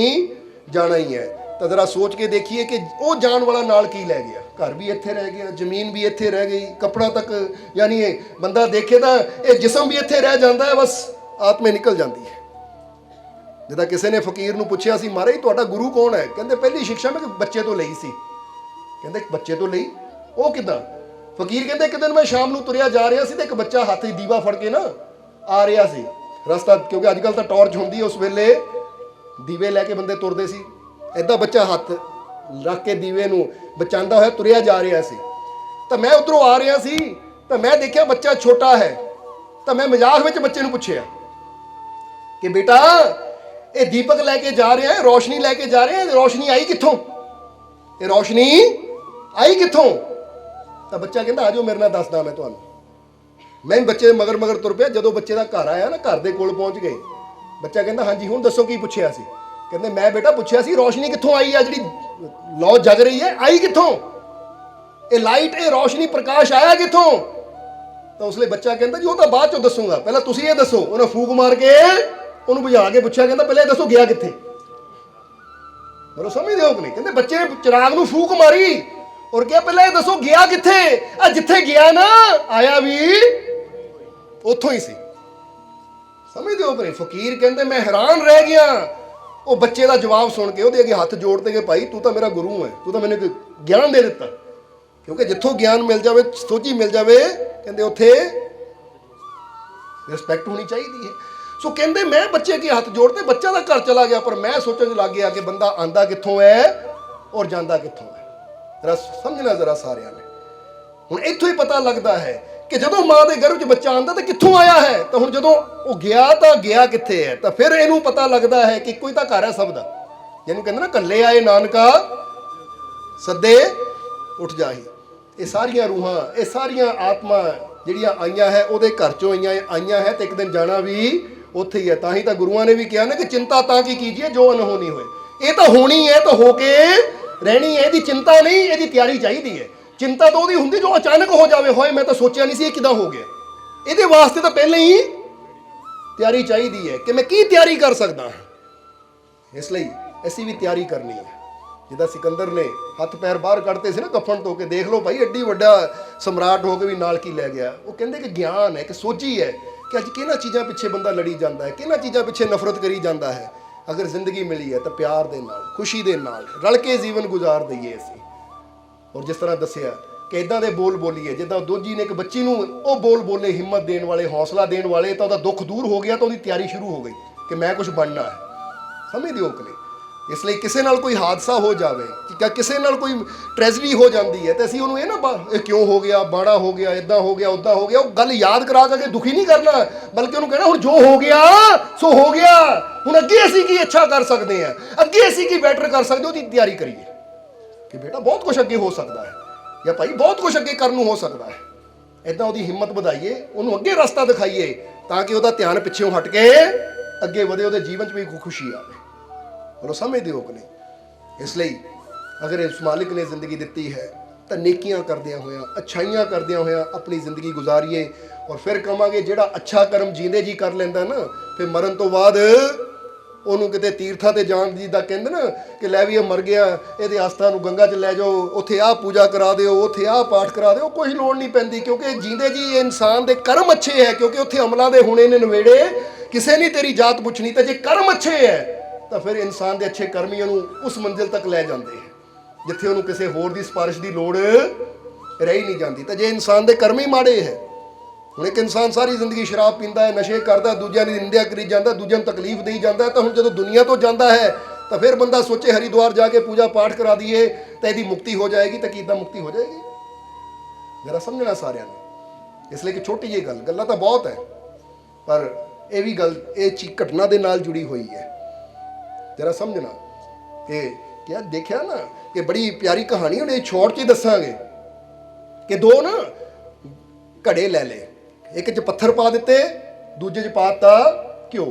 ਜਾਣਾ ਹੀ ਹੈ। ਤਾਂ ਜ਼ਰਾ ਸੋਚ ਕੇ ਦੇਖੀਏ ਕਿ ਉਹ ਜਾਣ ਵਾਲਾ ਨਾਲ ਕੀ ਲੈ ਗਿਆ। ਘਰ ਵੀ ਇੱਥੇ ਰਹਿ ਗਿਆ, ਜ਼ਮੀਨ ਵੀ ਇੱਥੇ ਰਹਿ ਗਈ, ਕੱਪੜਾ ਤੱਕ, ਯਾਨੀ ਇਹ ਬੰਦਾ ਦੇਖੇ ਤਾਂ ਇਹ ਜਿਸਮ ਵੀ ਇੱਥੇ ਰਹਿ ਜਾਂਦਾ ਹੈ, ਬਸ ਆਤਮਾ ਨਿਕਲ ਜਾਂਦੀ ਹੈ। ਜਿੱਦਾਂ ਕਿਸੇ ਨੇ ਫਕੀਰ ਨੂੰ ਪੁੱਛਿਆ ਸੀ, ਮਹਾਰਾਜ ਤੁਹਾਡਾ ਗੁਰੂ ਕੌਣ ਹੈ? ਕਹਿੰਦੇ ਪਹਿਲੀ ਸਿੱਖਿਆ ਮੈਂ ਬੱਚੇ ਤੋਂ ਲਈ ਸੀ। ਕਹਿੰਦੇ ਬੱਚੇ ਤੋਂ ਲਈ? ਉਹ ਕਿੱਦਾਂ? ਫਕੀਰ ਕਹਿੰਦੇ ਇੱਕ ਦਿਨ ਮੈਂ ਸ਼ਾਮ ਨੂੰ ਤੁਰਿਆ ਜਾ ਰਿਹਾ ਸੀ ਤੇ ਇੱਕ ਬੱਚਾ ਹੱਥ 'ਚ ਦੀਵਾ ਫੜ ਕੇ ਨਾ ਆ ਰਿਹਾ ਸੀ ਰਸਤਾ, ਕਿਉਂਕਿ ਅੱਜ ਕੱਲ੍ਹ ਤਾਂ ਟਾਰਚ ਹੁੰਦੀ ਹੈ, ਉਸ ਵੇਲੇ ਦੀਵੇ ਲੈ ਕੇ ਬੰਦੇ ਤੁਰਦੇ ਸੀ। ਏਦਾਂ ਬੱਚਾ ਹੱਥ ਰੱਖ ਕੇ ਦੀਵੇ ਨੂੰ ਬਚਾਉਂਦਾ ਹੋਇਆ ਤੁਰਿਆ ਜਾ ਰਿਹਾ ਸੀ। ਤਾਂ ਮੈਂ ਉੱਧਰੋਂ ਆ ਰਿਹਾ ਸੀ ਤਾਂ ਮੈਂ ਦੇਖਿਆ ਬੱਚਾ ਛੋਟਾ ਹੈ। ਤਾਂ ਮੈਂ ਮਜ਼ਾਕ ਵਿੱਚ ਬੱਚੇ ਨੂੰ ਪੁੱਛਿਆ ਕਿ ਬੇਟਾ ਇਹ ਦੀਪਕ ਲੈ ਕੇ ਜਾ ਰਿਹਾ ਹੈ, ਰੋਸ਼ਨੀ ਲੈ ਕੇ ਜਾ ਰਿਹਾ ਹੈ, ਰੋਸ਼ਨੀ ਆਈ ਕਿੱਥੋਂ? ਇਹ ਰੋਸ਼ਨੀ ਆਈ ਕਿੱਥੋਂ? ਤਾਂ ਬੱਚਾ ਕਹਿੰਦਾ ਆਜੋ ਮੇਰੇ ਨਾਲ ਦੱਸਦਾ ਮੈਂ ਤੁਹਾਨੂੰ। ਮੈਂ ਬੱਚੇ ਦੇ ਮਗਰ ਮਗਰ ਤੁਰ ਪਿਆ। ਜਦੋਂ ਬੱਚੇ ਦਾ ਘਰ ਆਇਆ ਨਾ, ਘਰ ਦੇ ਕੋਲ ਪਹੁੰਚ ਗਏ, ਬੱਚਾ ਕਹਿੰਦਾ ਹਾਂਜੀ ਹੁਣ ਦੱਸੋ ਕੀ ਪੁੱਛਿਆ ਸੀ? ਕਹਿੰਦੇ ਮੈਂ ਬੇਟਾ ਪੁੱਛਿਆ ਸੀ ਰੋਸ਼ਨੀ ਕਿੱਥੋਂ ਆਈ ਆ, ਜਿਹੜੀ ਲੋ ਜਗ ਰਹੀ ਹੈ ਆਈ ਕਿੱਥੋਂ? ਇਹ ਲਾਈਟ, ਇਹ ਰੋਸ਼ਨੀ, ਪ੍ਰਕਾਸ਼ ਆਇਆ ਕਿੱਥੋਂ? ਤਾਂ ਉਸ ਲਈ ਬੱਚਾ ਕਹਿੰਦਾ ਜੀ ਉਹ ਤਾਂ ਬਾਅਦ ਚੋਂ ਦੱਸੂਗਾ, ਪਹਿਲਾਂ ਤੁਸੀਂ ਇਹ ਦੱਸੋ। ਉਹਨੇ ਫੂਕ ਮਾਰ ਕੇ ਉਹਨੂੰ ਬੁਝਾ ਕੇ ਪੁੱਛਿਆ, ਕਹਿੰਦਾ ਪਹਿਲਾਂ ਇਹ ਦੱਸੋ ਗਿਆ ਕਿੱਥੇ? ਬਰੋ ਸਮਝਦੇ ਹੋ ਕਿ ਨਹੀਂ? ਕਹਿੰਦੇ ਬੱਚੇ ਨੇ ਚਿਰਾਗ ਨੂੰ ਫੂਕ ਮਾਰੀ ਔਰ ਕਿਹਾ ਪਹਿਲਾਂ ਇਹ ਦੱਸੋ ਗਿਆ ਕਿੱਥੇ? ਆ ਜਿੱਥੇ ਗਿਆ ਨਾ ਆਇਆ ਵੀ ਉੱਥੋਂ ਹੀ ਸੀ। ਸਮਝਦੇ ਹੋ ਕਿ ਨਹੀਂ? ਫਕੀਰ ਕਹਿੰਦੇ ਮੈਂ ਹੈਰਾਨ ਰਹਿ ਗਿਆ ਉਹ ਬੱਚੇ ਦਾ ਜਵਾਬ ਸੁਣ ਕੇ। ਉਹਦੇ ਅੱਗੇ ਹੱਥ ਜੋੜਦੇ ਕਿ ਭਾਈ ਤੂੰ ਤਾਂ ਮੇਰਾ ਗੁਰੂ ਹੈ, ਤੂੰ ਤਾਂ ਮੈਨੂੰ ਗਿਆਨ ਦੇ ਦਿੱਤਾ। ਕਿਉਂਕਿ ਜਿੱਥੋਂ ਗਿਆਨ ਮਿਲ ਜਾਵੇ, ਸੋਝੀ ਮਿਲ ਜਾਵੇ, ਕਹਿੰਦੇ ਉੱਥੇ ਰਿਸਪੈਕਟ ਹੋਣੀ ਚਾਹੀਦੀ ਹੈ। ਸੋ ਕਹਿੰਦੇ ਮੈਂ ਬੱਚੇ ਅੱਗੇ ਹੱਥ ਜੋੜਦੇ, ਬੱਚਾ ਦਾ ਘਰ ਚਲਾ ਗਿਆ, ਪਰ ਮੈਂ ਸੋਚਣ ਲੱਗ ਗਿਆ ਕਿ ਬੰਦਾ ਆਂਦਾ ਕਿੱਥੋਂ ਹੈ ਔਰ ਜਾਂਦਾ ਕਿੱਥੋਂ ਹੈ। ਜ਼ਰਾ ਸਮਝਣਾ ਜ਼ਰਾ ਸਾਰਿਆਂ ਨੇ। ਹੁਣ ਇੱਥੋਂ ਹੀ ਪਤਾ ਲੱਗਦਾ ਹੈ ਕਿ ਜਦੋਂ ਮਾਂ ਦੇ ਗਰਭ 'ਚ ਬੱਚਾ ਆਉਂਦਾ ਤਾਂ ਕਿੱਥੋਂ ਆਇਆ ਹੈ, ਤਾਂ ਹੁਣ ਜਦੋਂ ਉਹ ਗਿਆ ਤਾਂ ਗਿਆ ਕਿੱਥੇ ਹੈ, ਤਾਂ ਫਿਰ ਇਹਨੂੰ ਪਤਾ ਲੱਗਦਾ ਹੈ ਕਿ ਇੱਕੋ ਹੀ ਤਾਂ ਘਰ ਹੈ ਸਭ ਦਾ। ਜਿਹਨੂੰ ਕਹਿੰਦੇ ਨਾ ਕੱਲੇ ਆਏ ਨਾਨਕਾ ਸੱਦੇ ਉੱਠ ਜਾਹੀ। ਇਹ ਸਾਰੀਆਂ ਰੂਹਾਂ, ਇਹ ਸਾਰੀਆਂ ਆਤਮਾ ਜਿਹੜੀਆਂ ਆਈਆਂ ਹੈ ਉਹਦੇ ਘਰ 'ਚੋਂ ਆਈਆਂ ਹੈ ਤੇ ਇੱਕ ਦਿਨ ਜਾਣਾ ਵੀ ਉੱਥੇ ਹੀ ਹੈ। ਤਾਂ ਹੀ ਤਾਂ ਗੁਰੂਆਂ ਨੇ ਵੀ ਕਿਹਾ ਨਾ ਕਿ ਚਿੰਤਾ ਤਾਂ ਕੀ ਕੀਜੀਏ ਜੋ ਅਨਹੋਣੀ ਹੋਏ। ਇਹ ਤਾਂ ਹੋਣੀ ਹੈ ਤਾਂ ਹੋ ਕੇ ਰਹਿਣੀ ਹੈ, ਇਹਦੀ ਚਿੰਤਾ ਨਹੀਂ, ਇਹਦੀ ਤਿਆਰੀ ਚਾਹੀਦੀ ਹੈ। ਚਿੰਤਾ ਤਾਂ ਉਹਦੀ ਹੁੰਦੀ ਜੋ ਅਚਾਨਕ ਹੋ ਜਾਵੇ, ਹੋਏ ਮੈਂ ਤਾਂ ਸੋਚਿਆ ਨਹੀਂ ਸੀ ਇਹ ਕਿੱਦਾਂ ਹੋ ਗਿਆ। ਇਹਦੇ ਵਾਸਤੇ ਤਾਂ ਪਹਿਲਾਂ ਹੀ ਤਿਆਰੀ ਚਾਹੀਦੀ ਹੈ ਕਿ ਮੈਂ ਕੀ ਤਿਆਰੀ ਕਰ ਸਕਦਾ ਹਾਂ। ਇਸ ਲਈ ਅਸੀਂ ਵੀ ਤਿਆਰੀ ਕਰਨੀ ਹੈ। ਜਿੱਦਾਂ ਸਿਕੰਦਰ ਨੇ ਹੱਥ ਪੈਰ ਬਾਹਰ ਕੱਢਤੇ ਸੀ ਨਾ ਕਫਨ ਤੋਂ, ਕਿ ਦੇਖ ਲਓ ਭਾਈ ਐਡੀ ਵੱਡਾ ਸਮਰਾਟ ਹੋ ਕੇ ਵੀ ਨਾਲ ਕੀ ਲੈ ਗਿਆ। ਉਹ ਕਹਿੰਦੇ ਕਿ ਗਿਆਨ ਹੈ, ਕਿ ਸੋਝੀ ਹੈ ਕਿ ਅੱਜ ਕਿਹਨਾਂ ਚੀਜ਼ਾਂ ਪਿੱਛੇ ਬੰਦਾ ਲੜੀ ਜਾਂਦਾ ਹੈ, ਕਿਹਨਾਂ ਚੀਜ਼ਾਂ ਪਿੱਛੇ ਨਫ਼ਰਤ ਕਰੀ ਜਾਂਦਾ ਹੈ। ਅਗਰ ਜ਼ਿੰਦਗੀ ਮਿਲੀ ਹੈ ਤਾਂ ਪਿਆਰ ਦੇ ਨਾਲ, ਖੁਸ਼ੀ ਦੇ ਨਾਲ ਰਲ ਕੇ ਜੀਵਨ ਗੁਜ਼ਾਰ ਦਈਏ ਅਸੀਂ। ਔਰ ਜਿਸ ਤਰ੍ਹਾਂ ਦੱਸਿਆ ਕਿ ਇਦਾਂ ਦੇ ਬੋਲ ਬੋਲੀਏ, ਜਿੱਦਾਂ ਦੋਜੀ ਨੇ ਇੱਕ ਬੱਚੀ ਨੂੰ ਉਹ ਬੋਲ ਬੋਲੇ ਹਿੰਮਤ ਦੇਣ ਵਾਲੇ, ਹੌਸਲਾ ਦੇਣ ਵਾਲੇ, ਤਾਂ ਉਹਦਾ ਦੁੱਖ ਦੂਰ ਹੋ ਗਿਆ, ਤਾਂ ਉਹਦੀ ਤਿਆਰੀ ਸ਼ੁਰੂ ਹੋ ਗਈ ਕਿ ਮੈਂ ਕੁਝ ਬਣਨਾ ਹੈ। ਸਮਝਦੇ ਹੋ ਕਿ ਨਹੀਂ? ਇਸ ਲਈ ਕਿਸੇ ਨਾਲ ਕੋਈ ਹਾਦਸਾ ਹੋ ਜਾਵੇ, ਕਿ ਕਿਸੇ ਨਾਲ ਕੋਈ ਟ੍ਰੈਜਡੀ ਹੋ ਜਾਂਦੀ ਹੈ, ਤੇ ਅਸੀਂ ਉਹਨੂੰ ਇਹ ਨਾ ਇਹ ਕਿਉਂ ਹੋ ਗਿਆ, ਬਾੜਾ ਹੋ ਗਿਆ, ਇਦਾਂ ਹੋ ਗਿਆ, ਉੱਦਾਂ ਹੋ ਗਿਆ, ਉਹ ਗੱਲ ਯਾਦ ਕਰਾ ਕੇ ਦੁਖੀ ਨਹੀਂ ਕਰਨਾ, ਬਲਕਿ ਉਹਨੂੰ ਕਹਿਣਾ ਹੁਣ ਜੋ ਹੋ ਗਿਆ ਸੋ ਹੋ ਗਿਆ, ਹੁਣ ਅੱਗੇ ਅਸੀਂ ਕੀ ਅੱਛਾ ਕਰ ਸਕਦੇ ਹਾਂ, ਅੱਗੇ ਅਸੀਂ ਕੀ ਬੈਟਰ ਕਰ ਸਕਦੇ, ਉਹਦੀ ਤਿਆਰੀ ਕਰੀਏ ਕਿ ਬੇਟਾ ਬਹੁਤ ਕੁਝ ਅੱਗੇ ਹੋ ਸਕਦਾ ਹੈ, ਜਾਂ ਭਾਈ ਬਹੁਤ ਕੁਝ ਅੱਗੇ ਕਰਨ ਨੂੰ ਹੋ ਸਕਦਾ ਹੈ। ਇੱਦਾਂ ਉਹਦੀ ਹਿੰਮਤ ਵਧਾਈਏ, ਉਹਨੂੰ ਅੱਗੇ ਰਸਤਾ ਦਿਖਾਈਏ, ਤਾਂ ਕਿ ਉਹਦਾ ਧਿਆਨ ਪਿੱਛੋਂ ਹਟ ਕੇ ਅੱਗੇ ਵਧੇ, ਉਹਦੇ ਜੀਵਨ 'ਚ ਵੀ ਖੁਸ਼ੀ ਆਵੇ। ਉਹ ਸਮਝਦੇ ਹੋ ਕਿ ਨਹੀਂ? ਇਸ ਲਈ ਅਗਰ ਇਸ ਮਾਲਿਕ ਨੇ ਜ਼ਿੰਦਗੀ ਦਿੱਤੀ ਹੈ ਤਾਂ ਨੇਕੀਆਂ ਕਰਦਿਆਂ ਹੋਇਆਂ, ਅੱਛਾਈਆਂ ਕਰਦਿਆਂ ਹੋਇਆਂ ਆਪਣੀ ਜ਼ਿੰਦਗੀ ਗੁਜ਼ਾਰੀਏ। ਔਰ ਫਿਰ ਕਹਾਂਗੇ ਜਿਹੜਾ ਅੱਛਾ ਕਰਮ ਜੀਂਦੇ ਜੀ ਕਰ ਲੈਂਦਾ ਨਾ, ਫਿਰ ਮਰਨ ਤੋਂ ਬਾਅਦ ਉਹਨੂੰ ਕਿਤੇ ਤੀਰਥਾਂ ਤੇ ਜਾਣ ਦੀ ਦਾ ਕਹਿੰਦੇ ਨਾ ਕਿ ਲੈ ਵੀ ਇਹ ਮਰ ਗਿਆ, ਇਹਦੇ ਆਸਥਾ ਨੂੰ ਗੰਗਾ 'ਚ ਲੈ ਜਾਓ, ਉੱਥੇ ਆਹ ਪੂਜਾ ਕਰਾ ਦਿਓ, ਉੱਥੇ ਆਹ ਪਾਠ ਕਰਾ ਦਿਓ, ਕੋਈ ਲੋੜ ਨਹੀਂ ਪੈਂਦੀ, ਕਿਉਂਕਿ ਜੀਂਦੇ ਜੀ ਇਨਸਾਨ ਦੇ ਕਰਮ ਅੱਛੇ ਹੈ, ਕਿਉਂਕਿ ਉੱਥੇ ਅਮਲਾਂ ਦੇ ਹੋਣੇ ਨੇ ਨਵੇੜੇ, ਕਿਸੇ ਨੇ ਤੇਰੀ ਜਾਤ ਪੁੱਛਣੀ। ਤਾਂ ਜੇ ਕਰਮ ਅੱਛੇ ਹੈ ਤਾਂ ਫਿਰ ਇਨਸਾਨ ਦੇ ਅੱਛੇ ਕਰਮ ਹੀ ਉਹਨੂੰ ਉਸ ਮੰਜ਼ਿਲ ਤੱਕ ਲੈ ਜਾਂਦੇ ਹੈ ਜਿੱਥੇ ਉਹਨੂੰ ਕਿਸੇ ਹੋਰ ਦੀ ਸਿਫਾਰਿਸ਼ ਦੀ ਲੋੜ ਰਹੀ ਨਹੀਂ ਜਾਂਦੀ। ਤਾਂ ਜੇ ਇਨਸਾਨ ਦੇ ਕਰਮ ਹੀ ਮਾੜੇ ਹੈ, ਹੁਣ ਇੱਕ ਇਨਸਾਨ ਸਾਰੀ ਜ਼ਿੰਦਗੀ ਸ਼ਰਾਬ ਪੀਂਦਾ ਹੈ, ਨਸ਼ੇ ਕਰਦਾ, ਦੂਜਿਆਂ ਦੀ ਨਿੰਦਿਆ ਕਰੀ ਜਾਂਦਾ, ਦੂਜਿਆਂ ਨੂੰ ਤਕਲੀਫ ਦੇਈ ਜਾਂਦਾ, ਤਾਂ ਹੁਣ ਜਦੋਂ ਦੁਨੀਆ ਤੋਂ ਜਾਂਦਾ ਹੈ ਤਾਂ ਫਿਰ ਬੰਦਾ ਸੋਚੇ ਹਰਿਦੁਆਰ ਜਾ ਕੇ ਪੂਜਾ ਪਾਠ ਕਰਾ ਦਈਏ ਤਾਂ ਇਹਦੀ ਮੁਕਤੀ ਹੋ ਜਾਏਗੀ। ਤਾਂ ਕਿੱਦਾਂ ਮੁਕਤੀ ਹੋ ਜਾਏਗੀ? ਜਰਾ ਸਮਝਣਾ ਸਾਰਿਆਂ ਨੇ। ਇਸ ਲਈ ਕਿ ਛੋਟੀ ਜਿਹੀ ਗੱਲਾਂ ਤਾਂ ਬਹੁਤ ਹੈ, ਪਰ ਇਹ ਵੀ ਗੱਲ ਇਹ ਚੀਜ਼ ਘਟਨਾ ਦੇ ਨਾਲ ਜੁੜੀ ਹੋਈ ਹੈ। ਜਰਾ ਸਮਝਣਾ ਕਿ ਕਿਆ ਦੇਖਿਆ ਨਾ ਕਿ ਬੜੀ ਪਿਆਰੀ ਕਹਾਣੀ, ਉਹਨੇ ਛੋਟ 'ਚ ਹੀ ਦੱਸਾਂਗੇ ਕਿ ਦੋ ਨਾ ਘੜੇ ਲੈ ਲਏ, ਇੱਕ 'ਚ ਪੱਥਰ ਪਾ ਦਿੱਤੇ, ਦੂਜੇ 'ਚ ਪਾਤਾ ਘਿਓ।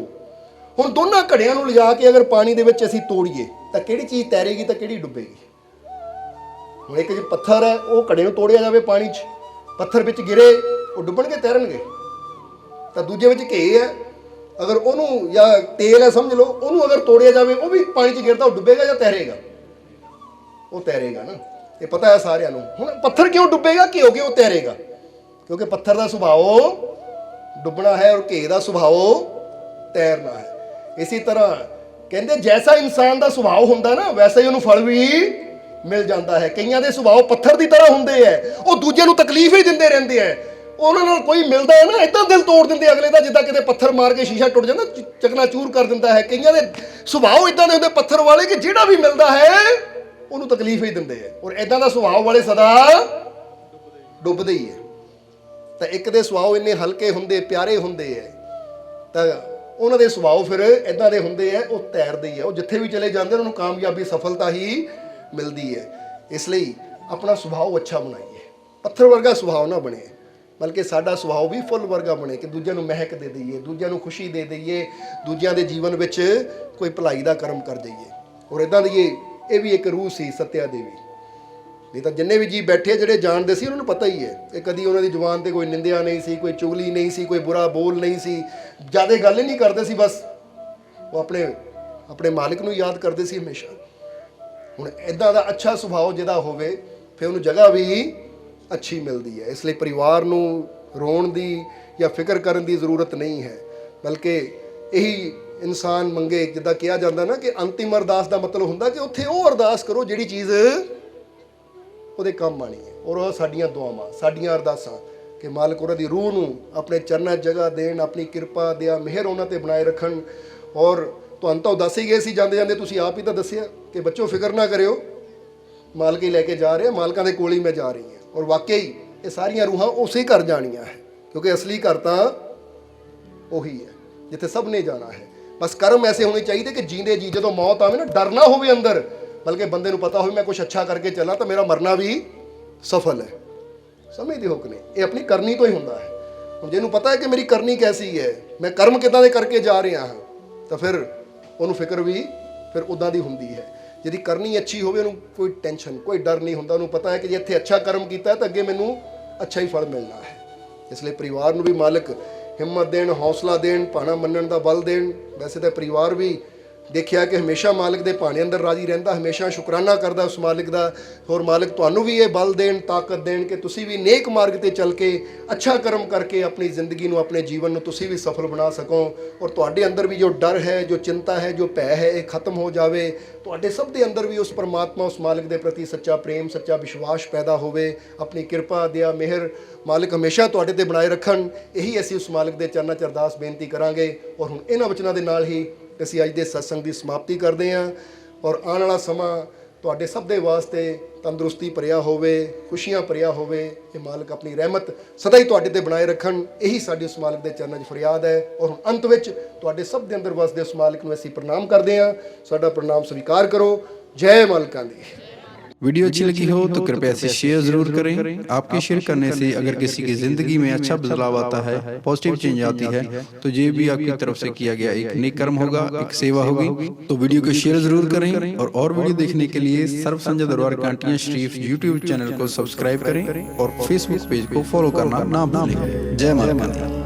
ਹੁਣ ਦੋਨਾਂ ਘੜਿਆਂ ਨੂੰ ਲਿਜਾ ਕੇ ਅਗਰ ਪਾਣੀ ਦੇ ਵਿੱਚ ਅਸੀਂ ਤੋੜੀਏ ਤਾਂ ਕਿਹੜੀ ਚੀਜ਼ ਤੈਰੇਗੀ ਤਾਂ ਕਿਹੜੀ ਡੁੱਬੇਗੀ? ਹੁਣ ਇੱਕ 'ਚ ਪੱਥਰ ਹੈ, ਉਹ ਘੜੇ ਨੂੰ ਤੋੜਿਆ ਜਾਵੇ ਪਾਣੀ 'ਚ, ਪੱਥਰ ਵਿੱਚ ਗਿਰੇ, ਉਹ ਡੁੱਬਣਗੇ, ਤੈਰਨਗੇ। ਤਾਂ ਦੂਜੇ ਵਿੱਚ ਘੇ ਹੈ, ਅਗਰ ਉਹਨੂੰ, ਜਾਂ ਤੇਲ ਹੈ ਸਮਝ ਲਓ, ਉਹਨੂੰ ਅਗਰ ਤੋੜਿਆ ਜਾਵੇ ਉਹ ਵੀ ਪਾਣੀ 'ਚ ਗਿਰਦਾ, ਉਹ ਡੁੱਬੇਗਾ ਜਾਂ ਤੈਰੇਗਾ? ਉਹ ਤੈਰੇਗਾ ਨਾ। ਇਹ ਪਤਾ ਹੈ ਸਾਰਿਆਂ ਨੂੰ। ਹੁਣ ਪੱਥਰ ਕਿਉਂ ਡੁੱਬੇਗਾ, ਘਿਓ ਕਿਉਂ ਤੈਰੇਗਾ? ਕਿਉਂਕਿ ਪੱਥਰ ਦਾ ਸੁਭਾਅ ਡੁੱਬਣਾ ਹੈ ਔਰ ਘੇ ਦਾ ਸੁਭਾਅ ਤੈਰਨਾ ਹੈ। ਇਸੇ ਤਰ੍ਹਾਂ ਕਹਿੰਦੇ ਜੈਸਾ ਇਨਸਾਨ ਦਾ ਸੁਭਾਅ ਹੁੰਦਾ ਨਾ, ਵੈਸਾ ਹੀ ਉਹਨੂੰ ਫਲ ਵੀ ਮਿਲ ਜਾਂਦਾ ਹੈ। ਕਈਆਂ ਦੇ ਸੁਭਾਅ ਪੱਥਰ ਦੀ ਤਰ੍ਹਾਂ ਹੁੰਦੇ ਹੈ, ਉਹ ਦੂਜੇ ਨੂੰ ਤਕਲੀਫ ਹੀ ਦਿੰਦੇ ਰਹਿੰਦੇ ਹੈ। ਉਹਨਾਂ ਨਾਲ ਕੋਈ ਮਿਲਦਾ ਹੈ ਨਾ, ਇੱਦਾਂ ਦਿਲ ਤੋੜ ਦਿੰਦੇ ਅਗਲੇ ਦਾ, ਜਿੱਦਾਂ ਕਿਤੇ ਪੱਥਰ ਮਾਰ ਕੇ ਸ਼ੀਸ਼ਾ ਟੁੱਟ ਜਾਂਦਾ, ਚਕਨਾ ਚੂਰ ਕਰ ਦਿੰਦਾ ਹੈ। ਕਈਆਂ ਦੇ ਸੁਭਾਅ ਇੱਦਾਂ ਦੇ ਹੁੰਦੇ ਪੱਥਰ ਵਾਲੇ, ਕਿ ਜਿਹੜਾ ਵੀ ਮਿਲਦਾ ਹੈ ਉਹਨੂੰ ਤਕਲੀਫ ਹੀ ਦਿੰਦੇ ਹੈ। ਔਰ ਇੱਦਾਂ ਦਾ ਸੁਭਾਅ ਵਾਲੇ ਸਦਾ ਡੁੱਬਦੇ ਹੀ ਹੈ। ਤਾਂ ਇੱਕ ਦੇ ਸੁਭਾਅ ਇੰਨੇ ਹਲਕੇ ਹੁੰਦੇ, ਪਿਆਰੇ ਹੁੰਦੇ ਹੈ, ਤਾਂ ਉਹਨਾਂ ਦੇ ਸੁਭਾਅ ਫਿਰ ਇੱਦਾਂ ਦੇ ਹੁੰਦੇ ਹੈ, ਉਹ ਤੈਰਦੇ ਹੀ ਹੈ। ਉਹ ਜਿੱਥੇ ਵੀ ਚਲੇ ਜਾਂਦੇ ਉਹਨਾਂ ਨੂੰ ਕਾਮਯਾਬੀ, ਸਫਲਤਾ ਹੀ ਮਿਲਦੀ ਹੈ। ਇਸ ਲਈ ਆਪਣਾ ਸੁਭਾਅ ਅੱਛਾ ਬਣਾਈਏ, ਪੱਥਰ ਵਰਗਾ ਸੁਭਾਅ ਨਾ ਬਣੇ, ਬਲਕਿ ਸਾਡਾ ਸੁਭਾਅ ਵੀ ਫੁੱਲ ਵਰਗਾ ਬਣੇ, ਕਿ ਦੂਜਿਆਂ ਨੂੰ ਮਹਿਕ ਦੇ ਦਈਏ, ਦੂਜਿਆਂ ਨੂੰ ਖੁਸ਼ੀ ਦੇ ਦਈਏ, ਦੂਜਿਆਂ ਦੇ ਜੀਵਨ ਵਿੱਚ ਕੋਈ ਭਲਾਈ ਦਾ ਕਰਮ ਕਰ ਦਈਏ। ਔਰ ਇੱਦਾਂ ਦੀ ਇਹ ਵੀ ਇੱਕ ਰੂਹ ਸੀ ਸੱਤਿਆ ਦੇਵੀ। ਨਹੀਂ ਤਾਂ ਜਿੰਨੇ ਵੀ ਜੀ ਬੈਠੇ ਜਿਹੜੇ ਜਾਣਦੇ ਸੀ ਉਹਨਾਂ ਨੂੰ ਪਤਾ ਹੀ ਹੈ ਕਿ ਕਦੀ ਉਹਨਾਂ ਦੀ ਜ਼ੁਬਾਨ 'ਤੇ ਕੋਈ ਨਿੰਦਿਆ ਨਹੀਂ ਸੀ, ਕੋਈ ਚੁਗਲੀ ਨਹੀਂ ਸੀ, ਕੋਈ ਬੁਰਾ ਬੋਲ ਨਹੀਂ ਸੀ, ਜ਼ਿਆਦਾ ਗੱਲ ਹੀ ਨਹੀਂ ਕਰਦੇ ਸੀ, ਬਸ ਉਹ ਆਪਣੇ ਮਾਲਿਕ ਨੂੰ ਯਾਦ ਕਰਦੇ ਸੀ ਹਮੇਸ਼ਾ। ਹੁਣ ਇੱਦਾਂ ਦਾ ਅੱਛਾ ਸੁਭਾਅ ਜਿਹਦਾ ਹੋਵੇ, ਫਿਰ ਉਹਨੂੰ ਜਗ੍ਹਾ ਵੀ ਅੱਛੀ ਮਿਲਦੀ ਹੈ। ਇਸ ਲਈ ਪਰਿਵਾਰ ਨੂੰ ਰੋਣ ਦੀ ਜਾਂ ਫਿਕਰ ਕਰਨ ਦੀ ਜ਼ਰੂਰਤ ਨਹੀਂ ਹੈ, ਬਲਕਿ ਇਹੀ ਇਨਸਾਨ ਮੰਗੇ। ਜਿੱਦਾਂ ਕਿਹਾ ਜਾਂਦਾ ਨਾ ਕਿ ਅੰਤਿਮ ਅਰਦਾਸ ਦਾ ਮਤਲਬ ਹੁੰਦਾ ਕਿ ਉੱਥੇ ਉਹ ਅਰਦਾਸ ਕਰੋ ਜਿਹੜੀ ਚੀਜ਼ ਉਹਦੇ ਕੰਮ ਆਣੀ ਹੈ। ਔਰ ਉਹ ਸਾਡੀਆਂ ਦੁਆਵਾਂ, ਸਾਡੀਆਂ ਅਰਦਾਸਾਂ, ਕਿ ਮਾਲਕ ਉਹਨਾਂ ਦੀ ਰੂਹ ਨੂੰ ਆਪਣੇ ਚਰਨਾਂ 'ਚ ਜਗ੍ਹਾ ਦੇਣ, ਆਪਣੀ ਕਿਰਪਾ ਦਿਆ, ਮਿਹਰ ਉਹਨਾਂ 'ਤੇ ਬਣਾਏ ਰੱਖਣ। ਔਰ ਤੁਹਾਨੂੰ ਤਾਂ ਦੱਸ ਹੀ ਗਏ ਸੀ ਜਾਂਦੇ ਜਾਂਦੇ, ਤੁਸੀਂ ਆਪ ਹੀ ਤਾਂ ਦੱਸਿਆ ਕਿ ਬੱਚੋ ਫਿਕਰ ਨਾ ਕਰਿਓ, ਮਾਲਕ ਹੀ ਲੈ ਕੇ ਜਾ ਰਿਹਾ, ਮਾਲਕਾਂ ਦੇ ਕੋਲ ਹੀ ਮੈਂ ਜਾ ਰਹੀ ਹਾਂ। ਔਰ ਵਾਕਈ ਇਹ ਸਾਰੀਆਂ ਰੂਹਾਂ ਉਸੇ ਘਰ ਜਾਣੀਆਂ ਹੈ, ਕਿਉਂਕਿ ਅਸਲੀ ਘਰ ਤਾਂ ਉਹੀ ਹੈ ਜਿੱਥੇ ਸਭ ਨੇ ਜਾਣਾ ਹੈ। ਬਸ ਕਰਮ ਐਸੇ ਹੋਣੇ ਚਾਹੀਦੇ ਕਿ ਜੀਂਦੇ ਜੀ ਜਦੋਂ ਮੌਤ ਆਵੇ ਨਾ, ਡਰ ਨਾ ਹੋਵੇ ਅੰਦਰ, ਬਲਕਿ ਬੰਦੇ ਨੂੰ ਪਤਾ ਹੋਵੇ ਮੈਂ ਕੁਛ ਅੱਛਾ ਕਰਕੇ ਚੱਲਾਂ ਤਾਂ ਮੇਰਾ ਮਰਨਾ ਵੀ ਸਫਲ ਹੈ। ਸਮਝਦੇ ਹੋ ਕਿ ਨਹੀਂ? ਇਹ ਆਪਣੀ ਕਰਨੀ ਤੋਂ ਹੀ ਹੁੰਦਾ ਹੈ। ਹੁਣ ਜਿਹਨੂੰ ਪਤਾ ਹੈ ਕਿ ਮੇਰੀ ਕਰਨੀ ਕੈਸੀ ਹੈ, ਮੈਂ ਕਰਮ ਕਿੱਦਾਂ ਦੇ ਕਰਕੇ ਜਾ ਰਿਹਾ ਹਾਂ, ਤਾਂ ਫਿਰ ਉਹਨੂੰ ਫਿਕਰ ਵੀ ਫਿਰ ਉੱਦਾਂ ਦੀ ਹੁੰਦੀ ਹੈ। ਜਿਹਦੀ ਕਰਨੀ ਅੱਛੀ ਹੋਵੇ ਉਹਨੂੰ ਕੋਈ ਟੈਨਸ਼ਨ, ਕੋਈ ਡਰ ਨਹੀਂ ਹੁੰਦਾ। ਉਹਨੂੰ ਪਤਾ ਹੈ ਕਿ ਜੇ ਇੱਥੇ ਅੱਛਾ ਕਰਮ ਕੀਤਾ ਤਾਂ ਅੱਗੇ ਮੈਨੂੰ ਅੱਛਾ ਹੀ ਫਲ ਮਿਲਣਾ ਹੈ। ਇਸ ਲਈ ਪਰਿਵਾਰ ਨੂੰ ਵੀ ਮਾਲਕ ਹਿੰਮਤ ਦੇਣ, ਹੌਸਲਾ ਦੇਣ, ਭਾਣਾ ਮੰਨਣ ਦਾ ਬਲ ਦੇਣ। ਵੈਸੇ ਤਾਂ ਪਰਿਵਾਰ ਵੀ ਦੇਖਿਆ ਕਿ ਹਮੇਸ਼ਾ ਮਾਲਕ ਦੇ ਭਾਣੇ ਅੰਦਰ ਰਾਜੀ ਰਹਿੰਦਾ, ਹਮੇਸ਼ਾ ਸ਼ੁਕਰਾਨਾ ਕਰਦਾ ਉਸ ਮਾਲਕ ਦਾ। ਹੋਰ ਮਾਲਕ ਤੁਹਾਨੂੰ ਵੀ ਇਹ ਬਲ ਦੇਣ, ਤਾਕਤ ਦੇਣ ਕਿ ਤੁਸੀਂ ਵੀ ਨੇਕ ਮਾਰਗ ਤੇ ਚੱਲ ਕੇ ਅੱਛਾ ਕਰਮ ਕਰਕੇ ਆਪਣੀ ਜ਼ਿੰਦਗੀ ਨੂੰ, ਆਪਣੇ ਜੀਵਨ ਨੂੰ ਤੁਸੀਂ ਵੀ ਸਫਲ ਬਣਾ ਸਕੋ। ਔਰ ਤੁਹਾਡੇ ਅੰਦਰ ਵੀ ਜੋ ਡਰ ਹੈ, ਜੋ ਚਿੰਤਾ ਹੈ, ਜੋ ਭੈ ਹੈ, ਇਹ ਖਤਮ ਹੋ ਜਾਵੇ। ਤੁਹਾਡੇ ਸਭ ਦੇ ਅੰਦਰ ਵੀ ਉਸ ਪਰਮਾਤਮਾ, ਉਸ ਮਾਲਕ ਦੇ ਪ੍ਰਤੀ ਸੱਚਾ ਪ੍ਰੇਮ, ਸੱਚਾ ਵਿਸ਼ਵਾਸ ਪੈਦਾ ਹੋਵੇ। ਆਪਣੀ ਕਿਰਪਾ, ਦਇਆ, ਮਿਹਰ ਮਾਲਕ ਹਮੇਸ਼ਾ ਤੁਹਾਡੇ ਤੇ ਬਣਾਏ ਰੱਖਣ। ਇਹੀ ਅਸੀਂ ਉਸ ਮਾਲਕ ਦੇ ਚਰਨਾਂ 'ਚ ਅਰਦਾਸ ਬੇਨਤੀ ਕਰਾਂਗੇ। ਔਰ ਹੁਣ ਇਹਨਾਂ ਵਚਨਾਂ ਦੇ ਨਾਲ ਹੀ ਅਸੀਂ ਅੱਜ ਦੇ ਸਤਸੰਗ ਦੀ ਸਮਾਪਤੀ ਕਰਦੇ ਹਾਂ। ਔਰ ਆਉਣ ਵਾਲਾ ਸਮਾਂ ਤੁਹਾਡੇ ਸਭ ਦੇ ਵਾਸਤੇ ਤੰਦਰੁਸਤੀ ਭਰਿਆ ਹੋਵੇ, ਖੁਸ਼ੀਆਂ ਭਰਿਆ ਹੋਵੇ। ਇਹ ਮਾਲਕ ਆਪਣੀ ਰਹਿਮਤ ਸਦਾ ਹੀ ਤੁਹਾਡੇ ਤੇ ਬਣਾਏ ਰੱਖਣ। ਇਹੀ ਸਾਡੀ ਉਸ ਮਾਲਕ ਦੇ ਚਰਨਾਂ 'ਚ ਫਰਿਆਦ ਹੈ। ਔਰ ਹੁਣ ਅੰਤ ਵਿੱਚ ਤੁਹਾਡੇ ਸਭ ਦੇ ਅੰਦਰ ਵਸਦੇ ਉਸ ਮਾਲਕ ਨੂੰ ਅਸੀਂ ਪ੍ਰਣਾਮ ਕਰਦੇ ਹਾਂ। ਸਾਡਾ ਪ੍ਰਣਾਮ स्वीकार करो। जय मालकां दी। वीडियो अच्छी लगी हो तो कृपया इसे शेयर जरूर करें। आपके शेयर करने से अगर किसी की जिंदगी में अच्छा बदलाव आता है, पॉजिटिव चेंज आती है, तो ये भी आपकी तरफ से किया गया एक नेक कर्म होगा, एक सेवा होगी। तो वीडियो को शेयर जरूर करें और वीडियो देखने के लिए सर्व संजय दरबार कांटियां शरीफ यूट्यूब चैनल को सब्सक्राइब करें और फेसबुक पेज को फॉलो करना ना भूलें। जय मालकां दी।